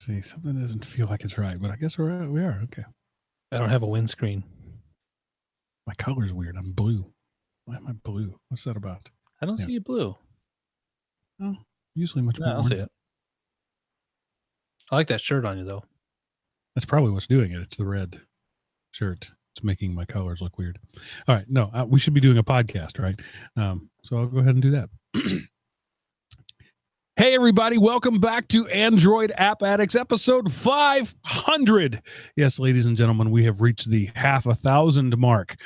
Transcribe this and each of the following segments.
See, something doesn't feel like it's right, but I guess we are. Okay. I don't have a windscreen. My color's weird. I'm blue. Why am I blue? What's that about? I don't see you blue. Oh, usually much No, more I don't see orange. it. I like that shirt on you, though. That's probably what's doing it. It's the red shirt. It's making my colors look weird. All right. No, we should be doing a podcast, right? So I'll go ahead and do that. Hey, everybody. Welcome back to Android App Addicts, episode 500. Yes, ladies and gentlemen, we have reached the 500 mark.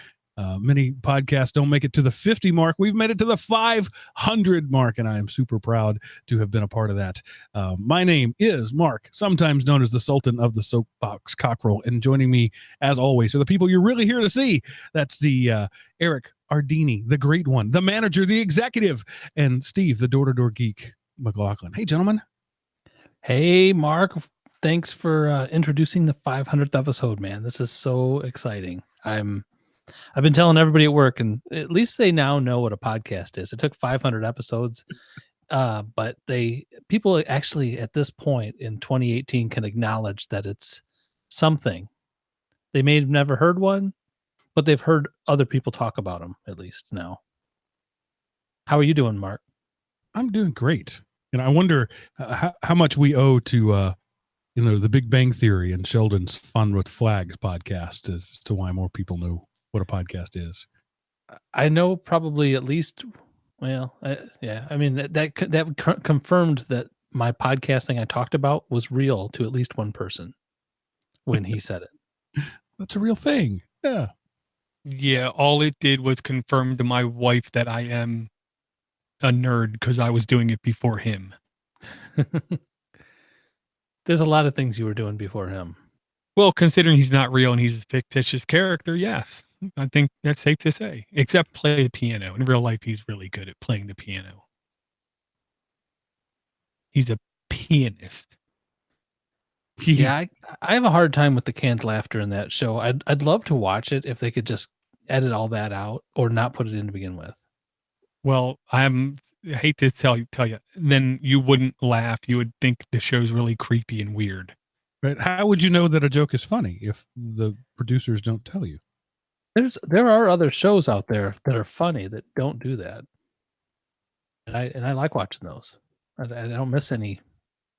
Many podcasts don't make it to the 50 mark. We've made it to the 500 mark, and I am super proud to have been a part of that. My name is Mark, sometimes known as the Sultan of the Soapbox Cockrell, and joining me, as always, are the people you're really here to see. That's the Eric Arduini, the great one, the manager, the executive, and Steve, the DoorToDoorGeek. McLaughlin. Hey, gentlemen. Hey, Mark. Thanks for introducing the 500th episode, man. This is so exciting. I've been telling everybody at work, and at least they now know what a podcast is. It took 500 episodes, but people actually at this point in 2018 can acknowledge that it's something. They may have never heard one, but they've heard other people talk about them at least now. How are you doing, Mark? I'm doing great. And I wonder how much we owe to, the Big Bang Theory and Sheldon's Fun with Flags podcast as to why more people know what a podcast is. I know probably at least, yeah. I mean, that confirmed that my podcasting I talked about was real to at least one person when he said it. That's a real thing. Yeah. Yeah, all it did was confirm to my wife that I am a nerd because I was doing it before him. There's a lot of things you were doing before him. Well, considering he's not real and he's a fictitious character, yes. I think that's safe to say. Except play the piano. In real life, he's really good at playing the piano. He's a pianist. Yeah, I have a hard time with the canned laughter in that show. I'd love to watch it if they could just edit all that out or not put it in to begin with. Well, I hate to tell you, then you wouldn't laugh. You would think the show's really creepy and weird. Right. How would you know that a joke is funny if the producers don't tell you? There are other shows out there that are funny that don't do that. And I like watching those. I don't miss any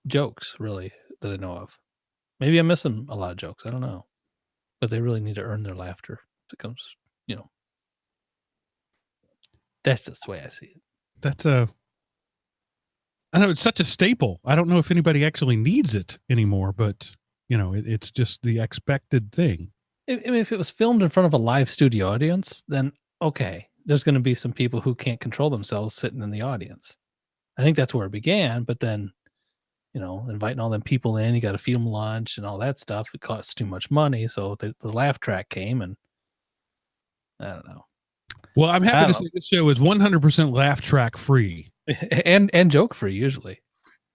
jokes really that I know of. Maybe I'm missing a lot of jokes. I don't know. But they really need to earn their laughter. It comes, That's just the way I see it. I know it's such a staple. I don't know if anybody actually needs it anymore, but it's just the expected thing. If it was filmed in front of a live studio audience, then okay, there's going to be some people who can't control themselves sitting in the audience. I think that's where it began, but then, inviting all them people in, you got to feed them lunch and all that stuff. It costs too much money. So the laugh track came and I don't know. Well, I'm happy to say this show is 100% laugh track free. And joke free, usually.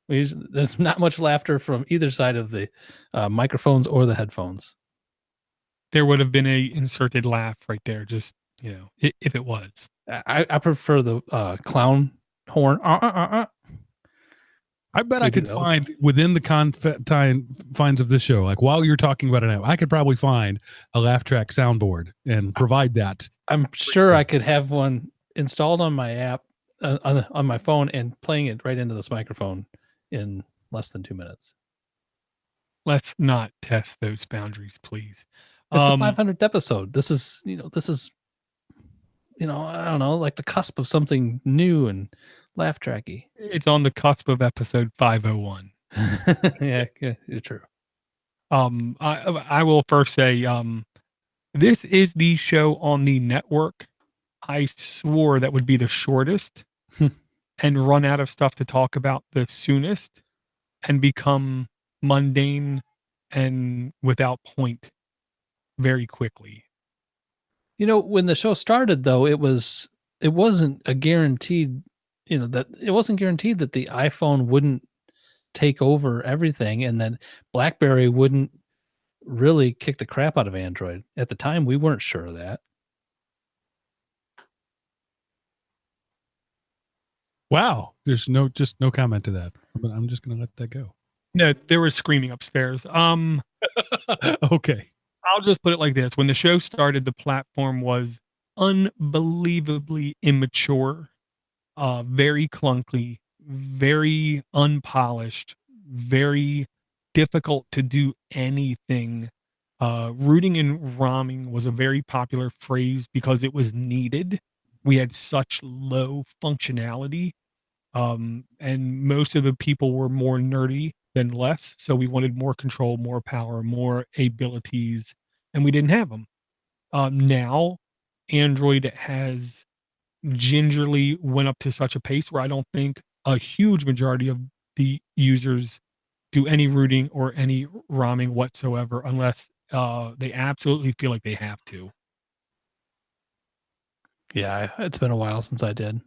There's not much laughter from either side of the microphones or the headphones. There would have been a inserted laugh right there, just, if it was. I prefer the clown horn. I bet I could find within the confines of this show, like while you're talking about it now, I could probably find a laugh track soundboard and provide that. I'm sure I could have one installed on my app, on my phone, and playing it right into this microphone in less than 2 minutes. Let's not test those boundaries, please. It's the 500th episode. This is, I don't know, like the cusp of something new and laugh tracky. It's on the cusp of episode 501. Yeah, you're true. I will first say, this is the show on the network. I swore that would be the shortest and run out of stuff to talk about the soonest and become mundane and without point very quickly. When the show started, though, it wasn't a guaranteed, that it wasn't guaranteed that the iPhone wouldn't take over everything and that BlackBerry wouldn't really kick the crap out of Android. At the time, we weren't sure of that. Wow. There's no comment to that, but I'm just going to let that go. No, there was screaming upstairs. Okay. I'll just put it like this. When the show started, the platform was unbelievably immature, very clunky, very unpolished, very difficult to do anything. Rooting and ROMing was a very popular phrase because it was needed. We had such low functionality, and most of the people were more nerdy than less. So we wanted more control, more power, more abilities, and we didn't have them. Now, Android has gingerly went up to such a pace where I don't think a huge majority of the users do any rooting or any ROMing whatsoever unless they absolutely feel like they have to. Yeah, it's been a while since I did.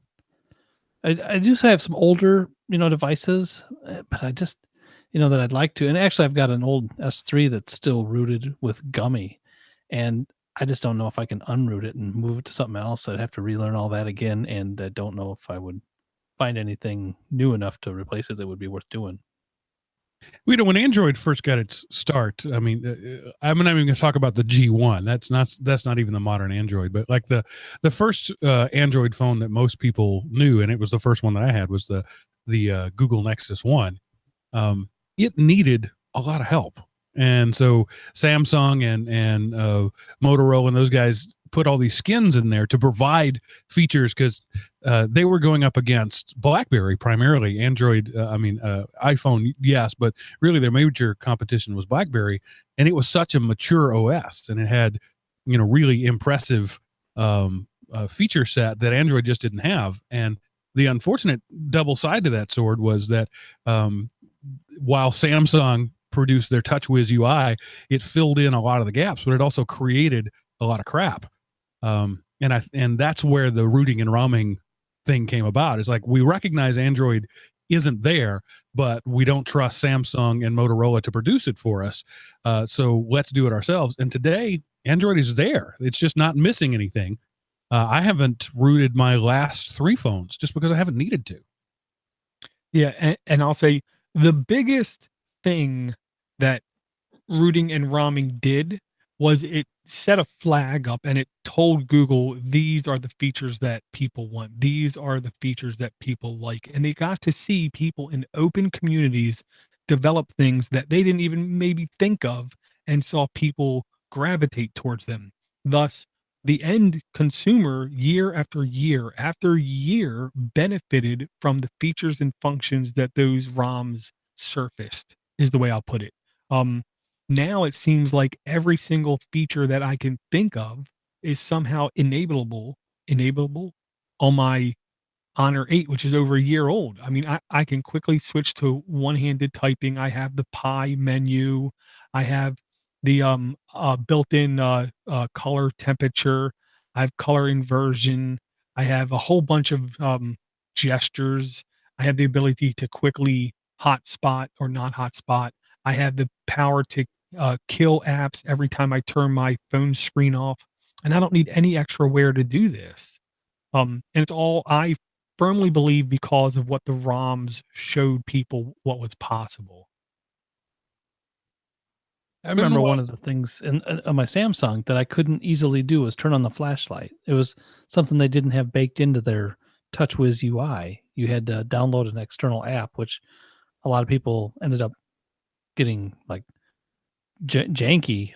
I do have some older, devices, but I just, that I'd like to. And actually, I've got an old S3 that's still rooted with Gummy, and I just don't know if I can unroot it and move it to something else. I'd have to relearn all that again, and I don't know if I would find anything new enough to replace it that would be worth doing. When Android first got its start, I mean, I'm not even going to talk about the G1. That's not even the modern Android, but like the first Android phone that most people knew, and it was the first one that I had, was the Google Nexus One. It needed a lot of help, and so Samsung and Motorola and those guys put all these skins in there to provide features because they were going up against BlackBerry primarily. Android, iPhone, yes, but really their major competition was BlackBerry, and it was such a mature OS, and it had, really impressive feature set that Android just didn't have. And the unfortunate double side to that sword was that while Samsung produced their TouchWiz UI, it filled in a lot of the gaps, but it also created a lot of crap. And that's where the rooting and ROMing thing came about. It's like, we recognize Android isn't there, but we don't trust Samsung and Motorola to produce it for us. So let's do it ourselves. And today, Android is there. It's just not missing anything. I haven't rooted my last 3 phones just because I haven't needed to. Yeah, and I'll say the biggest thing that rooting and ROMing did was it set a flag up and it told Google, these are the features that people want. These are the features that people like. And they got to see people in open communities develop things that they didn't even maybe think of, and saw people gravitate towards them. Thus, the end consumer, year after year, benefited from the features and functions that those ROMs surfaced, is the way I'll put it. Now it seems like every single feature that I can think of is somehow enableable on my Honor 8, which is over a year old. I mean, I can quickly switch to one-handed typing. I have the pie menu. I have the built-in color temperature. I have color inversion. I have a whole bunch of gestures. I have the ability to quickly hotspot or not hotspot. I have the power to kill apps every time I turn my phone screen off, and I don't need any extra wear to do this. And it's all, I firmly believe, because of what the ROMs showed people what was possible. I remember one of the things on my Samsung that I couldn't easily do was turn on the flashlight. It was something they didn't have baked into their TouchWiz UI. You had to download an external app, which a lot of people ended up getting like janky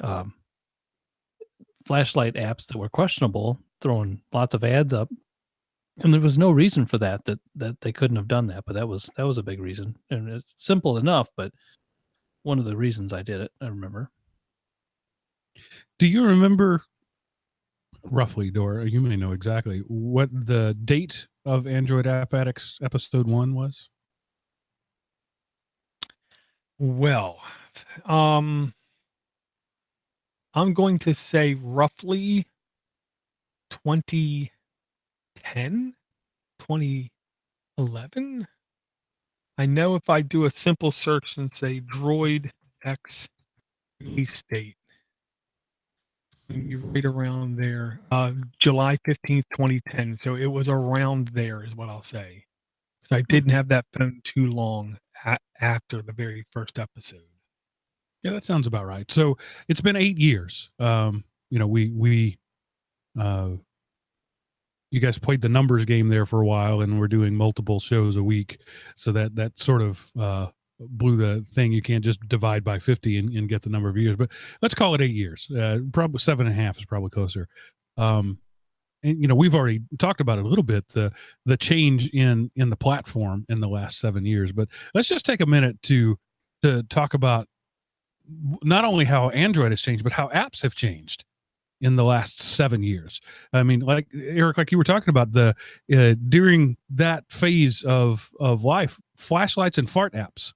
flashlight apps that were questionable, throwing lots of ads up. And there was no reason for that they couldn't have done that, but that was a big reason. And it's simple enough, but one of the reasons I did it, I remember. Do you remember roughly, Dora, you may know exactly what the date of Android App Addicts episode 1 was? Well, I'm going to say roughly 2010, 2011. I know if I do a simple search and say Droid X release date, you're right around there. July 15th, 2010. So it was around there, is what I'll say. Because I didn't have that phone too long after the very first episode. Yeah, that sounds about right. So it's been 8 years. You guys played the numbers game there for a while, and we're doing multiple shows a week. So that sort of blew the thing. You can't just divide by 50 and get the number of years, but let's call it 8 years. Probably 7.5 is probably closer. And we've already talked about it a little bit, the change in the platform in the last 7 years. But let's just take a minute to talk about not only how Android has changed, but how apps have changed in the last 7 years. I mean, like Eric, like you were talking about, during that phase of life, flashlights and fart apps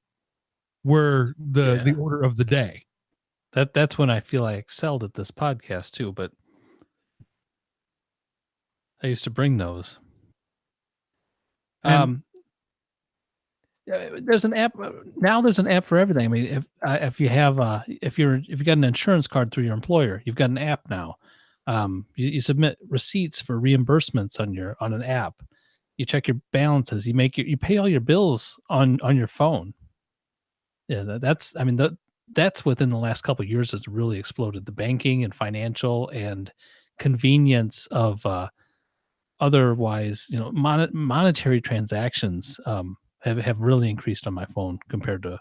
were the order of the day. That's when I feel I excelled at this podcast too, but I used to bring those. There's an app now. There's an app for everything. I mean, if you have if you got an insurance card through your employer, you've got an app now. You submit receipts for reimbursements on an app. You check your balances. You pay all your bills on your phone. Yeah, that's within the last couple of years has really exploded. The banking and financial and convenience of otherwise, monetary transactions have really increased on my phone compared to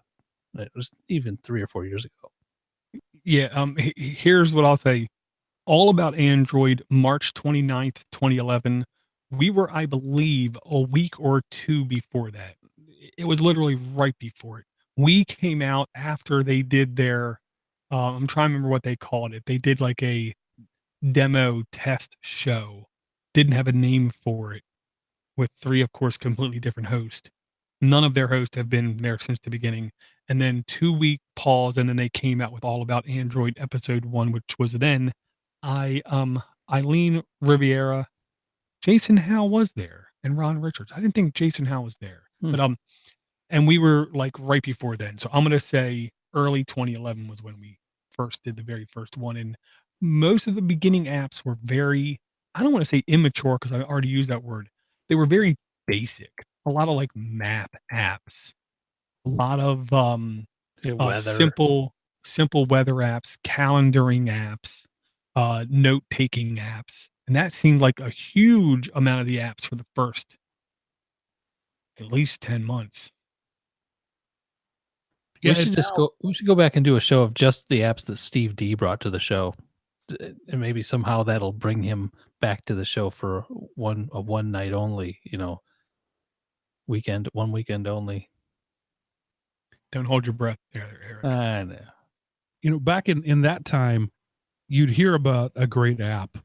it was even 3 or 4 years ago. Yeah. Here's what I'll say. All About Android, March 29th, 2011. We were, I believe, a week or two before that. It was literally right before it. We came out after they did their, I'm trying to remember what they called it. They did like a demo test show. Didn't have a name for it, with 3, of course, completely different hosts. None of their hosts have been there since the beginning. And then 2-week pause, and then they came out with All About Android episode 1, which was then Eileen Riviera, Jason Howe was there, and Ron Richards. I didn't think Jason Howe was there, but and we were like right before then. So I'm gonna say early 2011 was when we first did the very first one, and most of the beginning apps were very, I don't want to say immature because I already used that word. They were very basic. A lot of like map apps, a lot of simple weather apps, calendaring apps, note-taking apps. And that seemed like a huge amount of the apps for the first at least 10 months. Yeah, we should go back and do a show of just the apps that Steve D brought to the show. And maybe somehow that'll bring him back to the show for one night only, one weekend only. Don't hold your breath there, Eric. I know. Back in that time, you'd hear about a great app,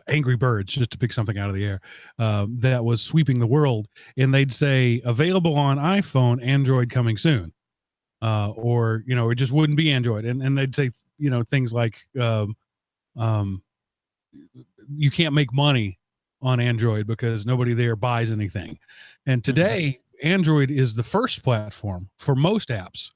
Angry Birds, just to pick something out of the air, that was sweeping the world, and they'd say available on iPhone, Android coming soon, or it just wouldn't be Android, and they'd say things like you can't make money on Android because nobody there buys anything. And today, Android is the first platform for most apps.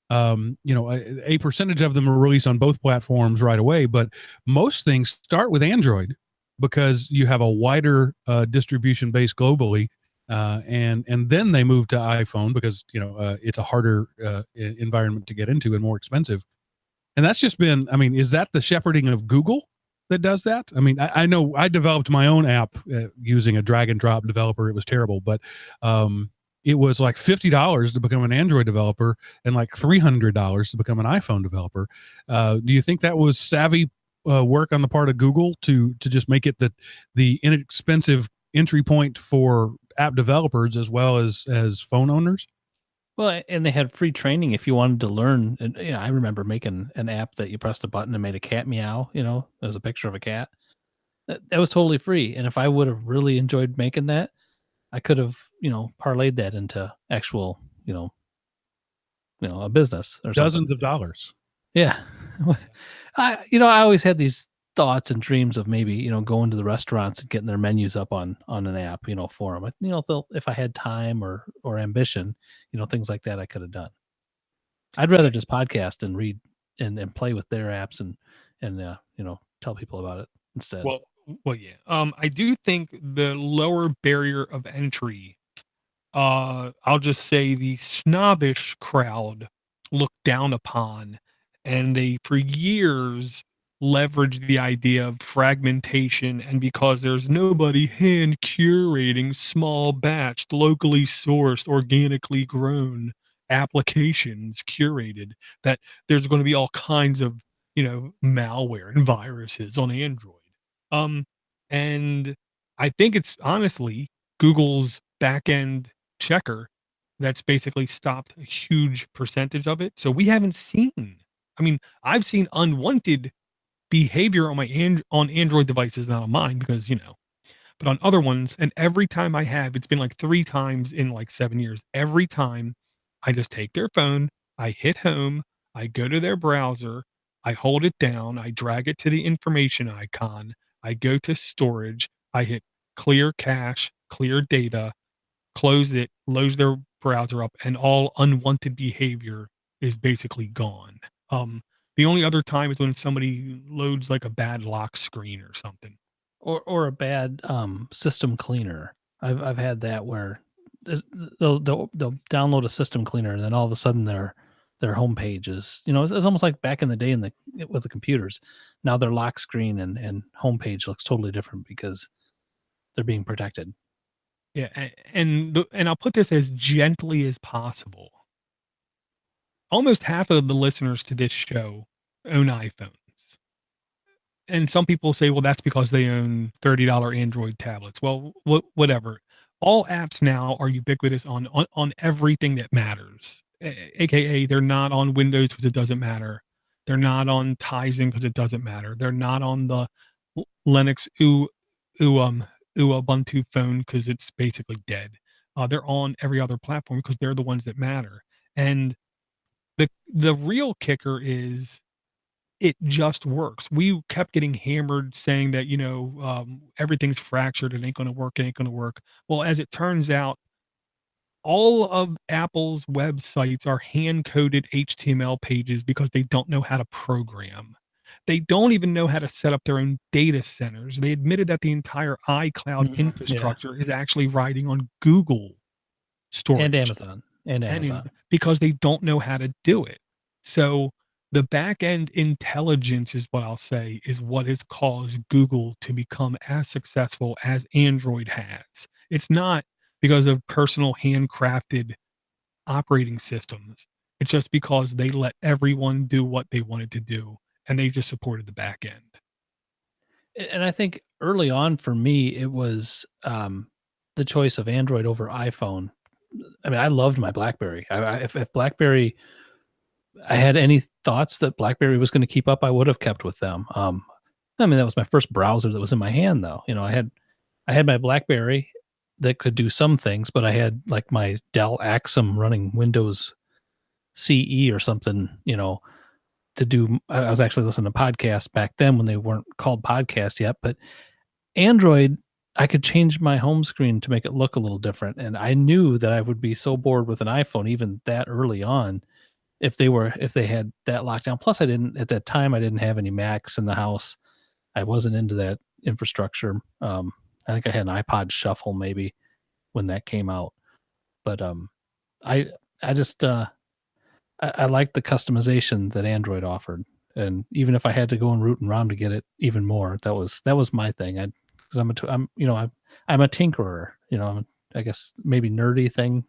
A percentage of them are released on both platforms right away, but most things start with Android because you have a wider distribution base globally, and then they move to iPhone because it's a harder environment to get into and more expensive. And that's just been, is that the shepherding of Google that does that? I know I developed my own app using a drag and drop developer. It was terrible, but it was like $50 to become an Android developer and like $300 to become an iPhone developer. Do you think that was savvy work on the part of Google to just make it the inexpensive entry point for app developers as well as phone owners? Well, and they had free training if you wanted to learn. And I remember making an app that you pressed a button and made a cat meow. There's a picture of a cat. That was totally free. And if I would have really enjoyed making that, I could have, parlayed that into actual, a business or dozens something. of dollars. Yeah. I always had these thoughts and dreams of maybe, going to the restaurants and getting their menus up on an app, for them. If I had time or ambition, things like that I could have done. I'd rather just podcast and read and play with their apps and tell people about it instead. Well, yeah. I do think the lower barrier of entry I'll just say the snobbish crowd looked down upon, and they for years leveraged the idea of fragmentation, and because there's nobody hand curating small batched, locally sourced, organically grown applications curated, that there's going to be all kinds of, malware and viruses on Android. Um, and I think it's honestly Google's back end checker that's basically stopped a huge percentage of it. So we haven't seen. I mean, I've seen unwanted behavior on on Android devices, not on mine, because but on other ones. And every time I have, it's been like 3 times in like 7 years. Every time I just take their phone, I hit home, I go to their browser, I hold it down, I drag it to the information icon, I go to storage, I hit clear cache, clear data, close it, loads their browser up, and all unwanted behavior is basically gone. The only other time is when somebody loads like a bad lock screen or something. Or a bad system cleaner. I've had that where they'll download a system cleaner, and then all of a sudden their homepage is, it's almost like back in the day with the computers. Now their lock screen and homepage looks totally different because they're being protected. Yeah, and I'll put this as gently as possible. Almost half of the listeners to this show own iPhones. And some people say, well, that's because they own $30 Android tablets. Well, whatever. All apps now are ubiquitous on everything that matters. AKA, they're not on Windows because it doesn't matter. They're not on Tizen because it doesn't matter. They're not on the Linux Ubuntu phone because it's basically dead. They're on every other platform because they're the ones that matter. And the real kicker is it just works. We kept getting hammered saying that, everything's fractured. It ain't going to work. It ain't going to work. Well, as it turns out, all of Apple's websites are hand-coded HTML pages because they don't know how to program. They don't even know how to set up their own data centers. They admitted that the entire iCloud infrastructure is actually riding on Google storage. And Amazon. Because they don't know how to do it. So the back-end intelligence is what I'll say is what has caused Google to become as successful as Android has. It's not because of personal handcrafted operating systems. It's just because they let everyone do what they wanted to do, and they just supported the back end. And I think early on for me, it was the choice of Android over iPhone. I mean, I loved my BlackBerry. If BlackBerry, I had any thoughts that BlackBerry was going to keep up, I would have kept with them. I mean, that was my first browser that was in my hand, though. I had my BlackBerry that could do some things, but I had like my Dell Axum running Windows CE or something, to do. I was actually listening to podcasts back then when they weren't called podcasts yet, but Android, I could change my home screen to make it look a little different. And I knew that I would be so bored with an iPhone, even that early on, if they had that lockdown. Plus at that time, I didn't have any Macs in the house. I wasn't into that infrastructure. I think I had an iPod Shuffle maybe when that came out, but I just I liked the customization that Android offered, and even if I had to go and root and round to get it even more, that was my thing. Because I'm a tinkerer. I guess maybe nerdy thing,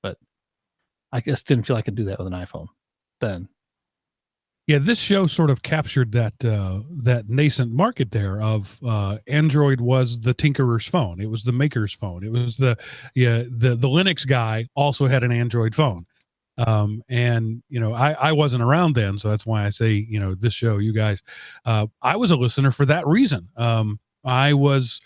but I just didn't feel I could do that with an iPhone then. Yeah, this show sort of captured that nascent market there of Android was the tinkerer's phone. It was the maker's phone. It was the Linux guy also had an Android phone. And I wasn't around then, so that's why I say, this show, you guys, I was a listener for that reason. I was,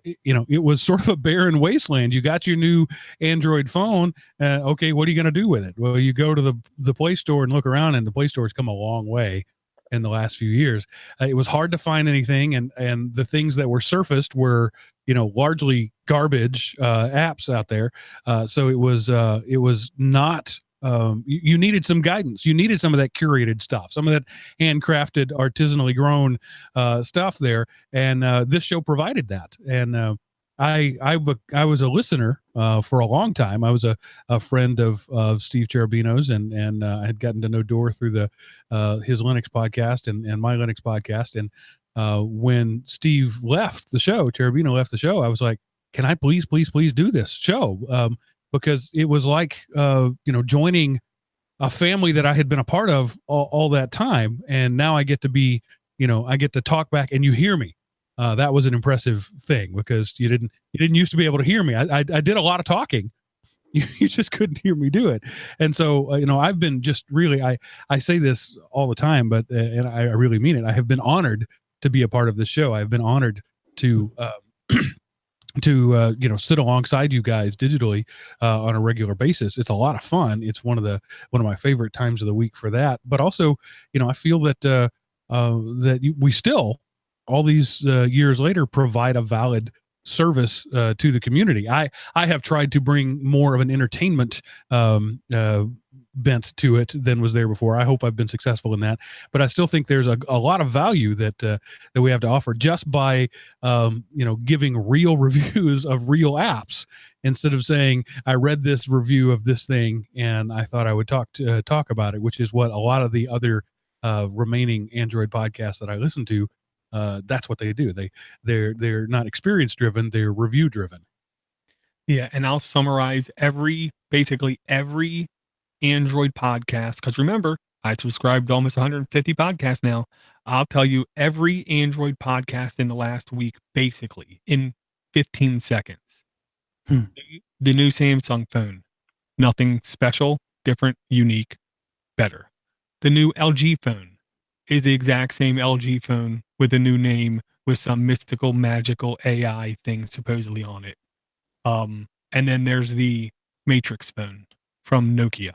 it was sort of a barren wasteland. You got your new Android phone. Okay, what are you going to do with it? Well, you go to the Play Store and look around, and the Play Store has come a long way in the last few years. It was hard to find anything, and the things that were surfaced were, largely garbage apps out there. So it was not. You needed some guidance. You needed some of that curated stuff, some of that handcrafted, artisanally grown stuff there. And this show provided that. And I was a listener for a long time. I was a friend of Steve Cherubino's, and I had gotten to know Door through the his Linux podcast and my Linux podcast. And when Steve left the show, Cherubino left the show, I was like, can I please do this show? Because it was like joining a family that I had been a part of all that time, and now I get to be, I get to talk back, and you hear me. That was an impressive thing, because you didn't used to be able to hear me. I did a lot of talking. You just couldn't hear me do it. And so, I've been just really, I say this all the time, but, and I really mean it. I have been honored to be a part of this show. I've been honored to, sit alongside you guys digitally on a regular basis. It's a lot of fun. It's one of my favorite times of the week for that. But also, I feel that we still, all these years later, provide a valid service to the community. I have tried to bring more of an entertainment bent to it than was there before. I hope I've been successful in that, but I still think there's a lot of value that we have to offer just by giving real reviews of real apps, instead of saying, I read this review of this thing and I thought I would talk about it, which is what a lot of the other remaining Android podcasts that I listen to, that's what they do. They're not experience driven, they're review driven. Yeah, and I'll summarize basically every Android podcast, because remember, I subscribed to almost 150 podcasts now. I'll tell you every Android podcast in the last week, basically in 15 seconds. The new Samsung phone, nothing special, different, unique, better. The new LG phone is the exact same LG phone with a new name, with some mystical, magical AI thing supposedly on it. And then there's the Matrix phone from Nokia.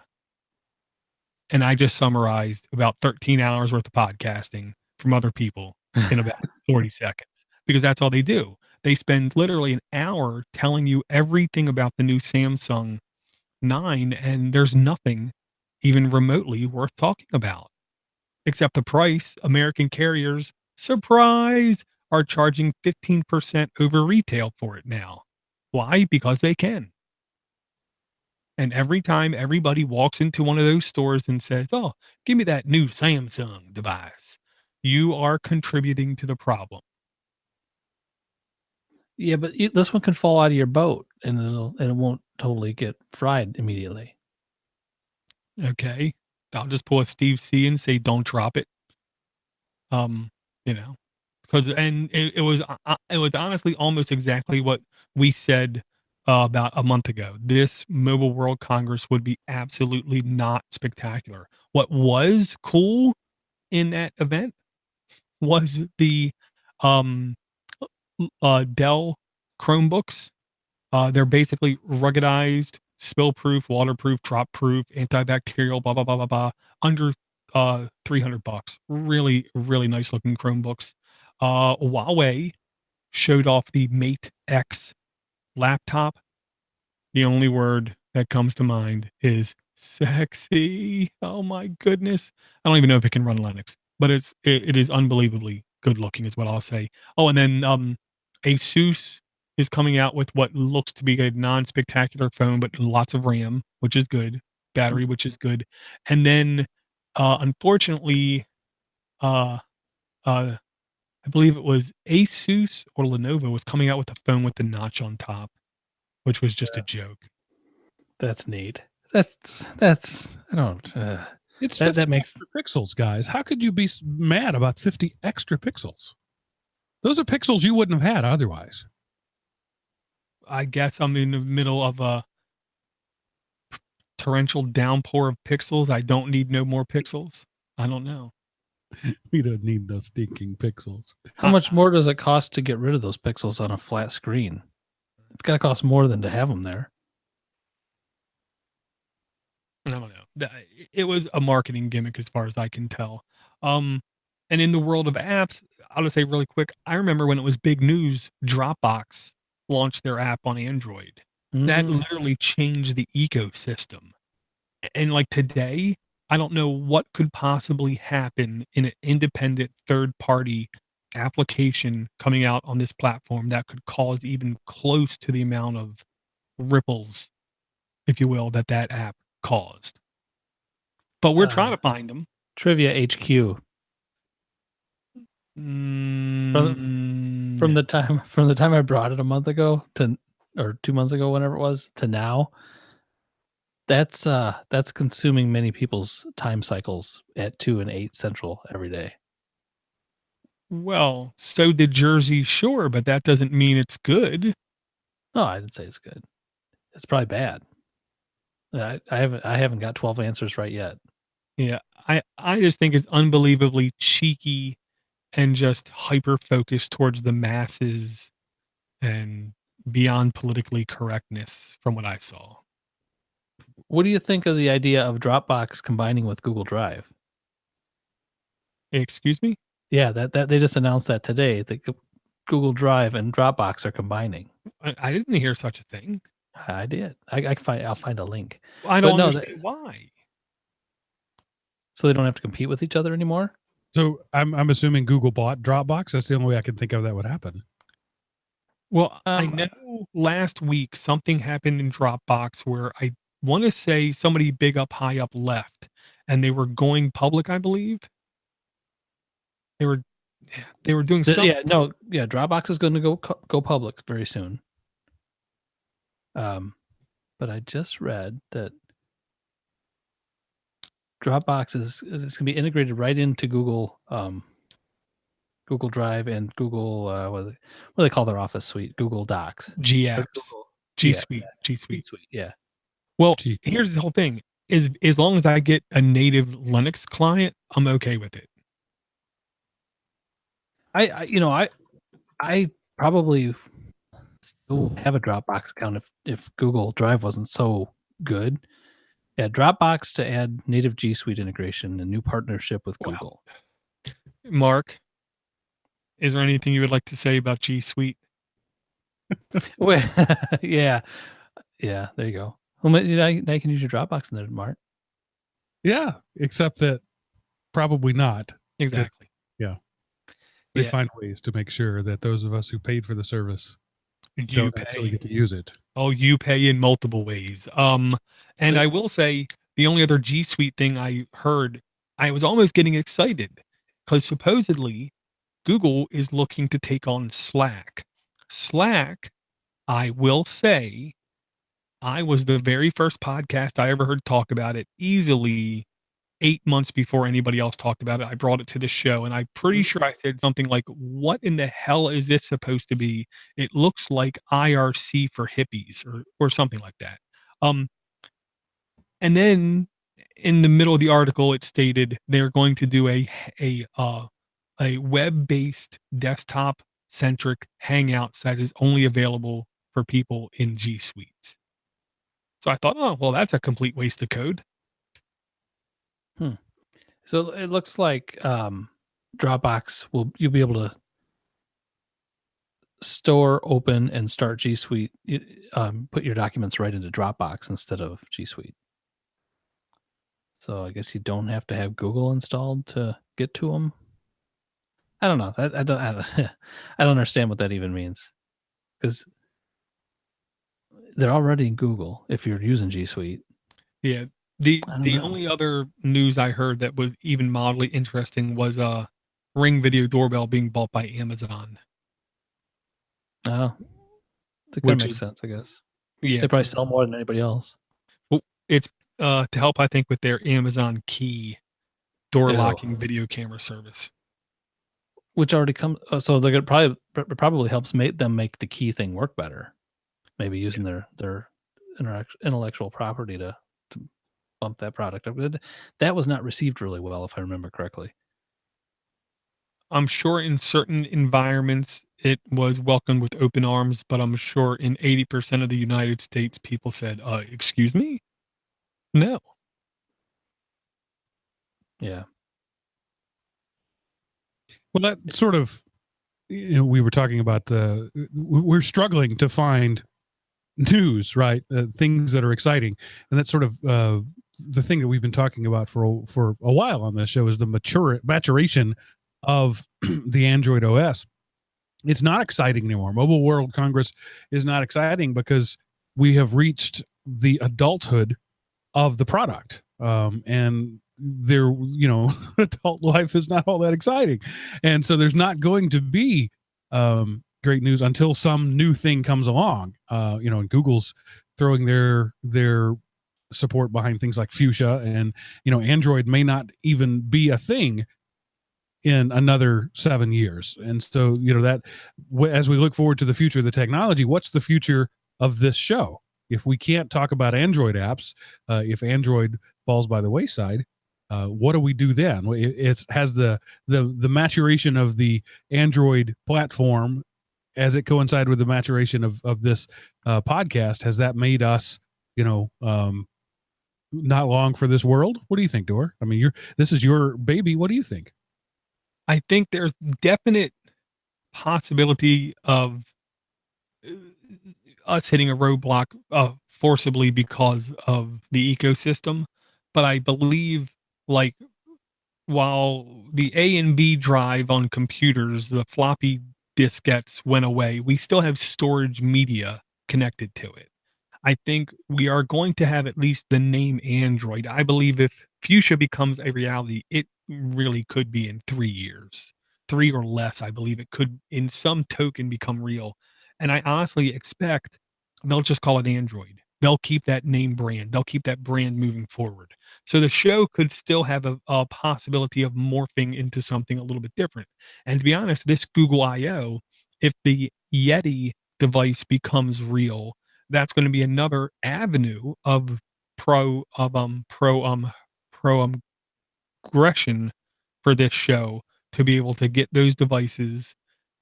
And I just summarized about 13 hours worth of podcasting from other people in about 40 seconds, because that's all they do. They spend literally an hour telling you everything about the new Samsung 9, and there's nothing even remotely worth talking about, except the price. American carriers, surprise, are charging 15% over retail for it now. Why? Because they can. And every time everybody walks into one of those stores and says, oh, give me that new Samsung device, you are contributing to the problem. Yeah, but this one can fall out of your boat and it won't totally get fried immediately. Okay. I'll just pull a Steve C and say, don't drop it. Because it was honestly almost exactly what we said about a month ago. This Mobile World Congress would be absolutely not spectacular. What was cool in that event was the Dell Chromebooks. They're basically ruggedized, spill-proof, waterproof, drop-proof, antibacterial, blah blah blah blah blah. Under $300. Really, really nice looking Chromebooks. Huawei showed off the Mate X laptop. The only word that comes to mind is sexy. Oh my goodness. I don't even know if it can run Linux, but it is unbelievably good looking is what I'll say. Oh, and then Asus is coming out with what looks to be a non-spectacular phone, but lots of RAM, which is good. Battery, which is good. And then unfortunately, I believe it was Asus or Lenovo was coming out with a phone with the notch on top, which was just a joke. That's neat. That's I don't. It's 50 that makes extra pixels, guys. How could you be mad about 50 extra pixels? Those are pixels you wouldn't have had otherwise. I guess I'm in the middle of a torrential downpour of pixels. I don't need no more pixels. I don't know. We don't need those stinking pixels. How much more does it cost to get rid of those pixels on a flat screen? It's got to cost more than to have them there. I don't know. It was a marketing gimmick as far as I can tell. And in the world of apps, I'll just say really quick, I remember when it was big news, Dropbox launched their app on Android. That literally changed the ecosystem. And like today, I don't know what could possibly happen in an independent third-party application coming out on this platform that could cause even close to the amount of ripples, if you will, that app caused. But we're trying to find them. Trivia HQ. Mm, From the time I brought it a month ago or 2 months ago, whenever it was, to now, that's consuming many people's time cycles at 2 and 8 Central every day. well, so did Jersey Shore, but that doesn't mean it's good. No, I didn't say it's good. It's probably bad. I haven't got 12 answers right yet. Yeah, I just think it's unbelievably cheeky and just hyper focused towards the masses and beyond politically correctness from what I saw. What do you think of the idea of Dropbox combining with Google Drive? Excuse me? Yeah, that they just announced that today. That Google Drive and Dropbox are combining. I didn't hear such a thing. I did. I'll find a link. I don't no, understand why. So they don't have to compete with each other anymore? So I'm assuming Google bought Dropbox. That's the only way I can think of that would happen. Well, I know last week something happened in Dropbox where I want to say somebody big up, high up left, and they were going public, I believe. They were doing something. Dropbox is going to go public very soon. But I just read that Dropbox is going to be integrated right into Google Drive and Google what do they call their Office suite? Google Docs. G apps. G Suite. G Suite. Yeah. Well, here's the whole thing: is as long as I get a native Linux client, I'm okay with it. I probably still have a Dropbox account if Google Drive wasn't so good. Yeah, Dropbox to add native G Suite integration and new partnership with Google. Mark, is there anything you would like to say about G Suite? Yeah, there you go. Well, now you can use your Dropbox in there, Mark. Yeah, except that probably not. Exactly. They find ways to make sure that those of us who paid for the service don't actually get to use it. Oh, you pay in multiple ways. And I will say the only other G Suite thing I heard, I was almost getting excited because supposedly Google is looking to take on Slack. Slack, I will say, I was the very first podcast I ever heard talk about it, easily 8 months before anybody else talked about it. I brought it to the show, and I'm pretty sure I said something like, what in the hell is this supposed to be? It looks like IRC for hippies or something like that. And then in the middle of the article, it stated they're going to do a web-based desktop-centric Hangouts that is only available for people in G Suites. So I thought, oh, well, that's a complete waste of code. So it looks like Dropbox you'll be able to store, open, and start G Suite. Put your documents right into Dropbox instead of G Suite. So I guess you don't have to have Google installed to get to them. I don't know. I don't understand what that even means, because they're already in Google if you're using G Suite. Yeah. The only other news I heard that was even mildly interesting was Ring Video Doorbell being bought by Amazon. Oh, that kind of makes sense, I guess. Yeah, they probably sell more than anybody else. Well, it's to help, I think, with their Amazon Key door locking video camera service, which already comes. So they're gonna probably helps make the key thing work better. Maybe using their intellectual property to bump that product up. That was not received really well, if I remember correctly. I'm sure in certain environments it was welcomed with open arms, but I'm sure in 80% of the United States, people said, excuse me? No. Yeah. Well, that sort of, we were talking about we're struggling to find news, right? Things that are exciting. And that's sort of the thing that we've been talking about for a while on this show is the maturation of the Android OS. It's not exciting anymore. Mobile World Congress is not exciting because we have reached the adulthood of the product. And there, adult life is not all that exciting. And so there's not going to be great news until some new thing comes along. And Google's throwing their support behind things like Fuchsia, and Android may not even be a thing in another 7 years. And so that as we look forward to the future of the technology, what's the future of this show? If we can't talk about Android apps, if Android falls by the wayside, what do we do then? It has the maturation of the Android platform as it coincide with the maturation of this podcast. Has that made us not long for this world? What do you think, Dor? I mean, this is your baby. What do you think? I think there's definite possibility of us hitting a roadblock forcibly because of the ecosystem. But I believe, like, while the A and B drive on computers, the floppy diskettes went away, we still have storage media connected to it. I think we are going to have at least the name Android. I believe if Fuchsia becomes a reality, it really could be in 3 years. 3 or less, I believe it could, in some token, become real. And I honestly expect they'll just call it Android. They'll keep that name brand. They'll keep that brand moving forward. So the show could still have a possibility of morphing into something a little bit different. And to be honest, this Google I/O, if the Yeti device becomes real, that's going to be another avenue of progression for this show to be able to get those devices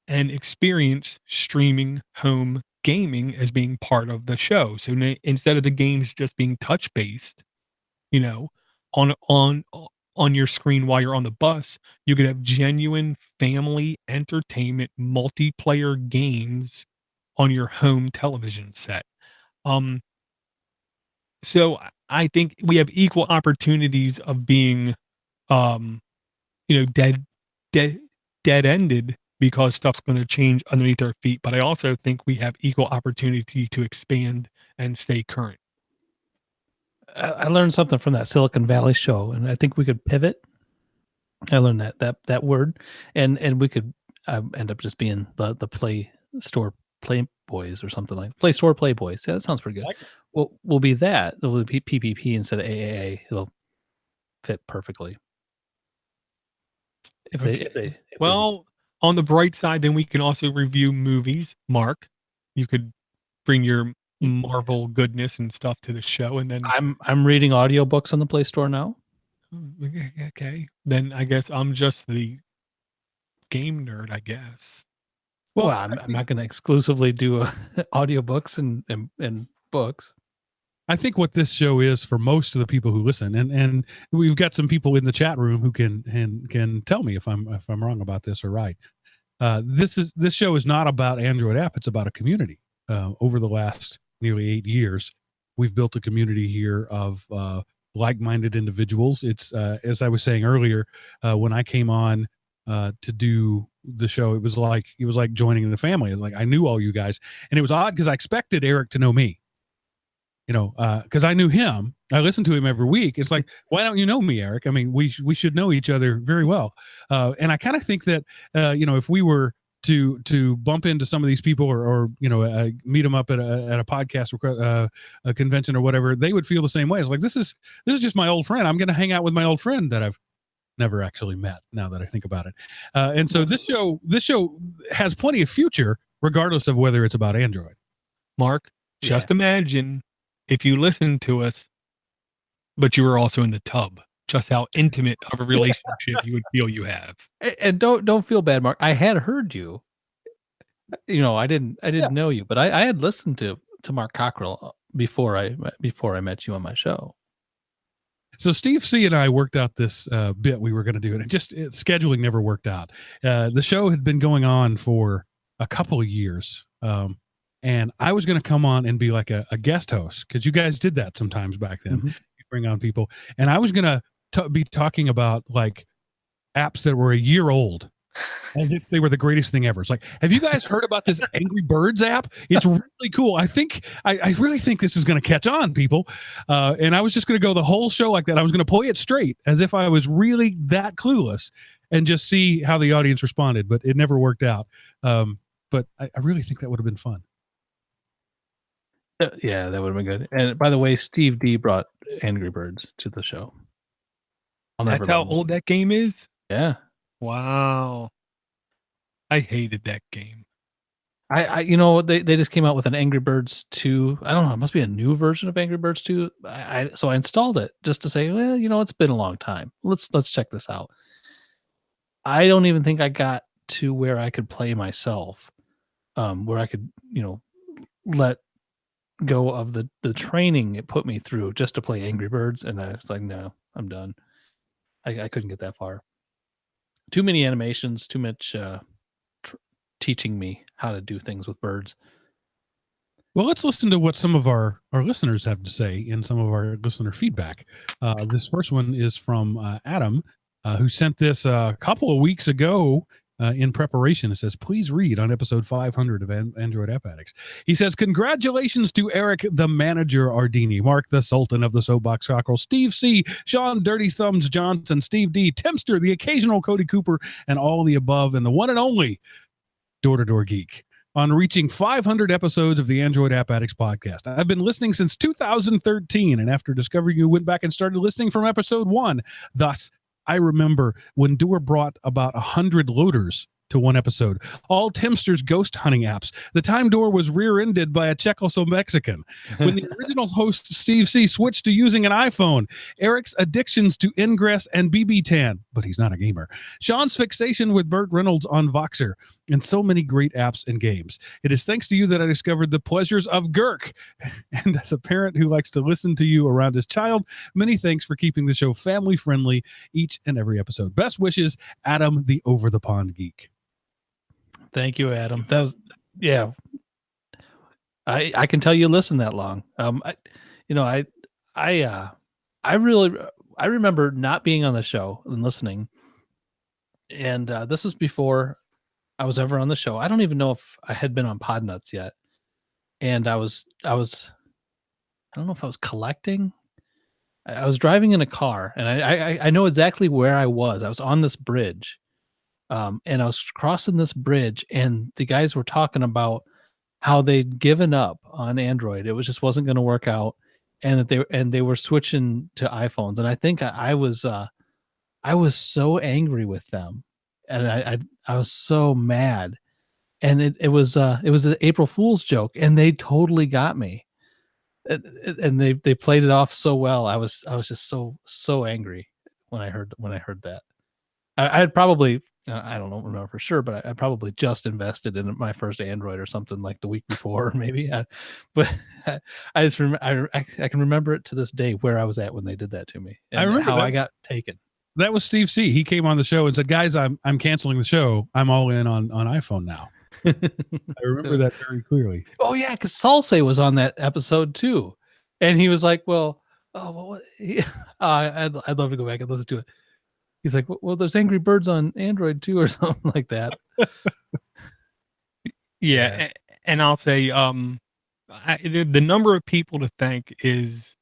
and experience streaming home gaming as being part of the show. So instead of the games just being touch based, on your screen while you're on the bus, you could have genuine family entertainment multiplayer games on your home television set. So I think we have equal opportunities of being, dead-ended because stuff's going to change underneath our feet. But I also think we have equal opportunity to expand and stay current. I learned something from that Silicon Valley show, and I think we could pivot. I learned that word, and we could end up just being the Play Store Playboys or something like Play Store Playboys. Yeah, that sounds pretty good. Like We'll be that. It'll be PPP instead of AAA. It'll fit perfectly. On the bright side, then we can also review movies. Mark, you could bring your Marvel goodness and stuff to the show, and then I'm reading audiobooks on the Play Store now. Okay, then I guess I'm just the game nerd, I guess. Well, I'm not going to exclusively do audiobooks and books. I think what this show is for most of the people who listen, and we've got some people in the chat room who can tell me if I'm wrong about this or right. This show is not about Android app; it's about a community. Over the last nearly 8 years, we've built a community here of like-minded individuals. It's as I was saying earlier, when I came on to do the show, it was like joining the family. It was like I knew all you guys, and it was odd because I expected Eric to know me. Because I knew him. I listened to him every week. It's like, why don't you know me, Eric? I mean, we should know each other very well. And I kind of think that, if we were to bump into some of these people or meet them up at a podcast a convention or whatever, they would feel the same way. It's like, this is just my old friend. I'm going to hang out with my old friend that I've never actually met, now that I think about it. And so this show has plenty of future, regardless of whether it's about Android. Mark, just imagine if you listened to us, but you were also in the tub, just how intimate of a relationship you would feel you have. And don't feel bad, Mark. I had heard you. I didn't know you, but I had listened to Mark Cockrell before I met you on my show. So Steve C and I worked out this bit we were going to do, and scheduling never worked out. The show had been going on for a couple of years. And I was going to come on and be like a guest host, because you guys did that sometimes back then. Mm-hmm. You bring on people. And I was going to be talking about like apps that were a year old as if they were the greatest thing ever. It's like, have you guys heard about this Angry Birds app? It's really cool. I really think this is going to catch on, people. And I was just going to go the whole show like that. I was going to play it straight as if I was really that clueless and just see how the audience responded, but it never worked out. But I really think that would have been fun. Yeah, that would have been good. And by the way, Steve D brought Angry Birds to the show. That's how old that game is? Yeah. Wow. I hated that game. They just came out with an Angry Birds 2. I don't know. It must be a new version of Angry Birds 2. So I installed it just to say, well, it's been a long time. Let's check this out. I don't even think I got to where I could play myself, where I could, let go of the training it put me through just to play Angry Birds. And I was like, no, I'm done. I couldn't get that far. Too many animations, too much teaching me how to do things with birds. Well, let's listen to what some of our listeners have to say in some of our listener feedback. This first one is from Adam, who sent this a couple of weeks ago in preparation. It says, please read on episode 500 of Android App Addicts. He says, congratulations to Eric, the manager Arduini, Mark, the Sultan of the Soapbox Cockrell, Steve C., Sean Dirty Thumbs Johnson, Steve D., Timster, the occasional Cody Cooper, and all the above, and the one and only DoorToDoorGeek on reaching 500 episodes of the Android App Addicts podcast. I've been listening since 2013, and after discovering you, went back and started listening from episode 1. Thus, I remember when Door brought about 100 loaders to one episode. All Timster's ghost hunting apps. The time Door was rear-ended by a Czechoslovakian. When the original host, Steve C., switched to using an iPhone. Eric's addictions to Ingress and BB-Tan, but he's not a gamer. Sean's fixation with Burt Reynolds on Voxer, and so many great apps and games. It is thanks to you that I discovered the pleasures of Gurk. And as a parent who likes to listen to you around his child, many thanks for keeping the show family-friendly each and every episode. Best wishes, Adam, the over-the-pond geek. Thank you, Adam. That was, yeah. I can tell you listen that long. I remember not being on the show and listening. And this was before I was ever on the show. I don't even know if I had been on Podnutz yet. And I don't know if I was collecting. I was driving in a car, and I know exactly where I was. I was on this bridge. And I was crossing this bridge, and the guys were talking about how they'd given up on Android. It just wasn't going to work out, and that they were switching to iPhones. And I think I was so angry with them, and I was so mad. And it was an April Fool's joke, and they totally got me. And they played it off so well. I was just so angry when I heard that. I had probably, I don't remember for sure, but I probably just invested in my first Android or something like the week before, maybe. But I just remember, I can remember it to this day where I was at when they did that to me, and I remember how I got taken. That was Steve C. He came on the show and said, "Guys, I'm canceling the show. I'm all in on iPhone now." I remember that very clearly. Oh yeah, because Salsa was on that episode too, and he was like, "Well, I'd love to go back and listen to it." He's like, well, there's Angry Birds on Android too, or something like that. Yeah. And I'll say, the number of people to thank is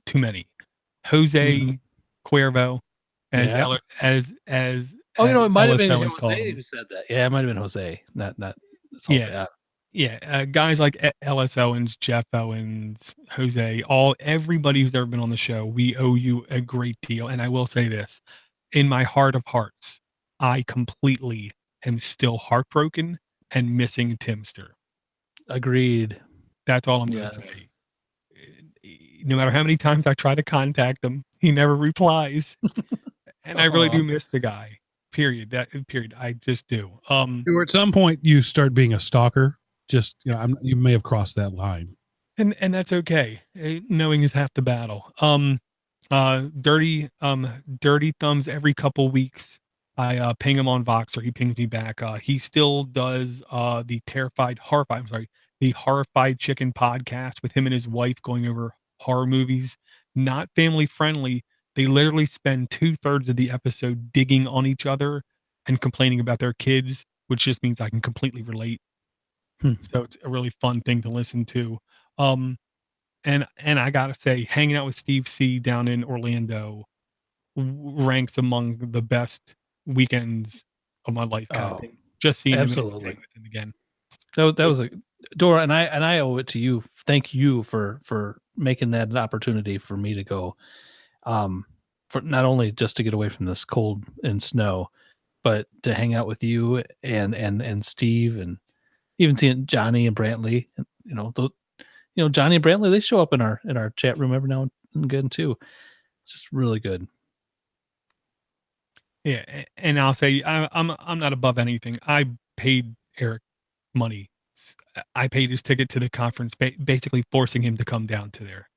too many. Jose Cuervo, it might have been Jose who said that. Yeah, it might have been Jose, not. Guys like Ellis Owens, Jeff Owens, Jose, everybody who's ever been on the show, we owe you a great deal. And I will say this, in my heart of hearts, I completely am still heartbroken and missing Timster. Agreed. That's all I'm going to say. No matter how many times I try to contact him, he never replies. And I really do miss the guy. Period. I just do. Or at some point you start being a stalker. Just, you may have crossed that line. And that's okay. Knowing is half the battle. Dirty Thumbs every couple weeks. I ping him on Voxer. He pings me back. He still does the Horrified Chicken podcast with him and his wife going over horror movies. Not family friendly. They literally spend 2/3 of the episode digging on each other and complaining about their kids, which just means I can completely relate. So it's a really fun thing to listen to. And I gotta say, hanging out with Steve C down in Orlando ranks among the best weekends of my life, kind of thing. Just seeing him and absolutely. hang with him again. That was a Dora, and I owe it to you. Thank you for making that an opportunity for me to go, for not only just to get away from this cold and snow, but to hang out with you and Steve, and even seeing Johnny and Brantley. And, Johnny and Brantley, they show up in our chat room every now and again too. It's just really good. Yeah, and I'll say I'm not above anything. I paid Eric money. I paid his ticket to the conference, basically forcing him to come down to there.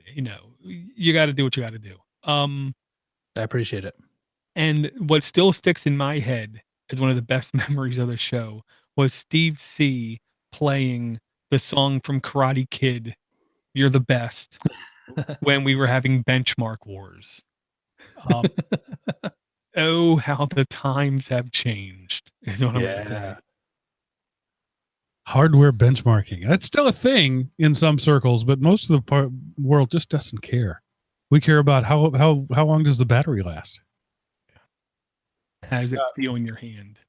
You got to do what you got to do. I appreciate it. And what still sticks in my head as one of the best memories of the show was Steve C playing the song from Karate Kid, "You're the Best," when we were having benchmark wars. Oh, how the times have changed, is what I'm going to say. Hardware benchmarking. That's still a thing in some circles, but most of the world just doesn't care. We care about how long does the battery last? How does it feel in your hand?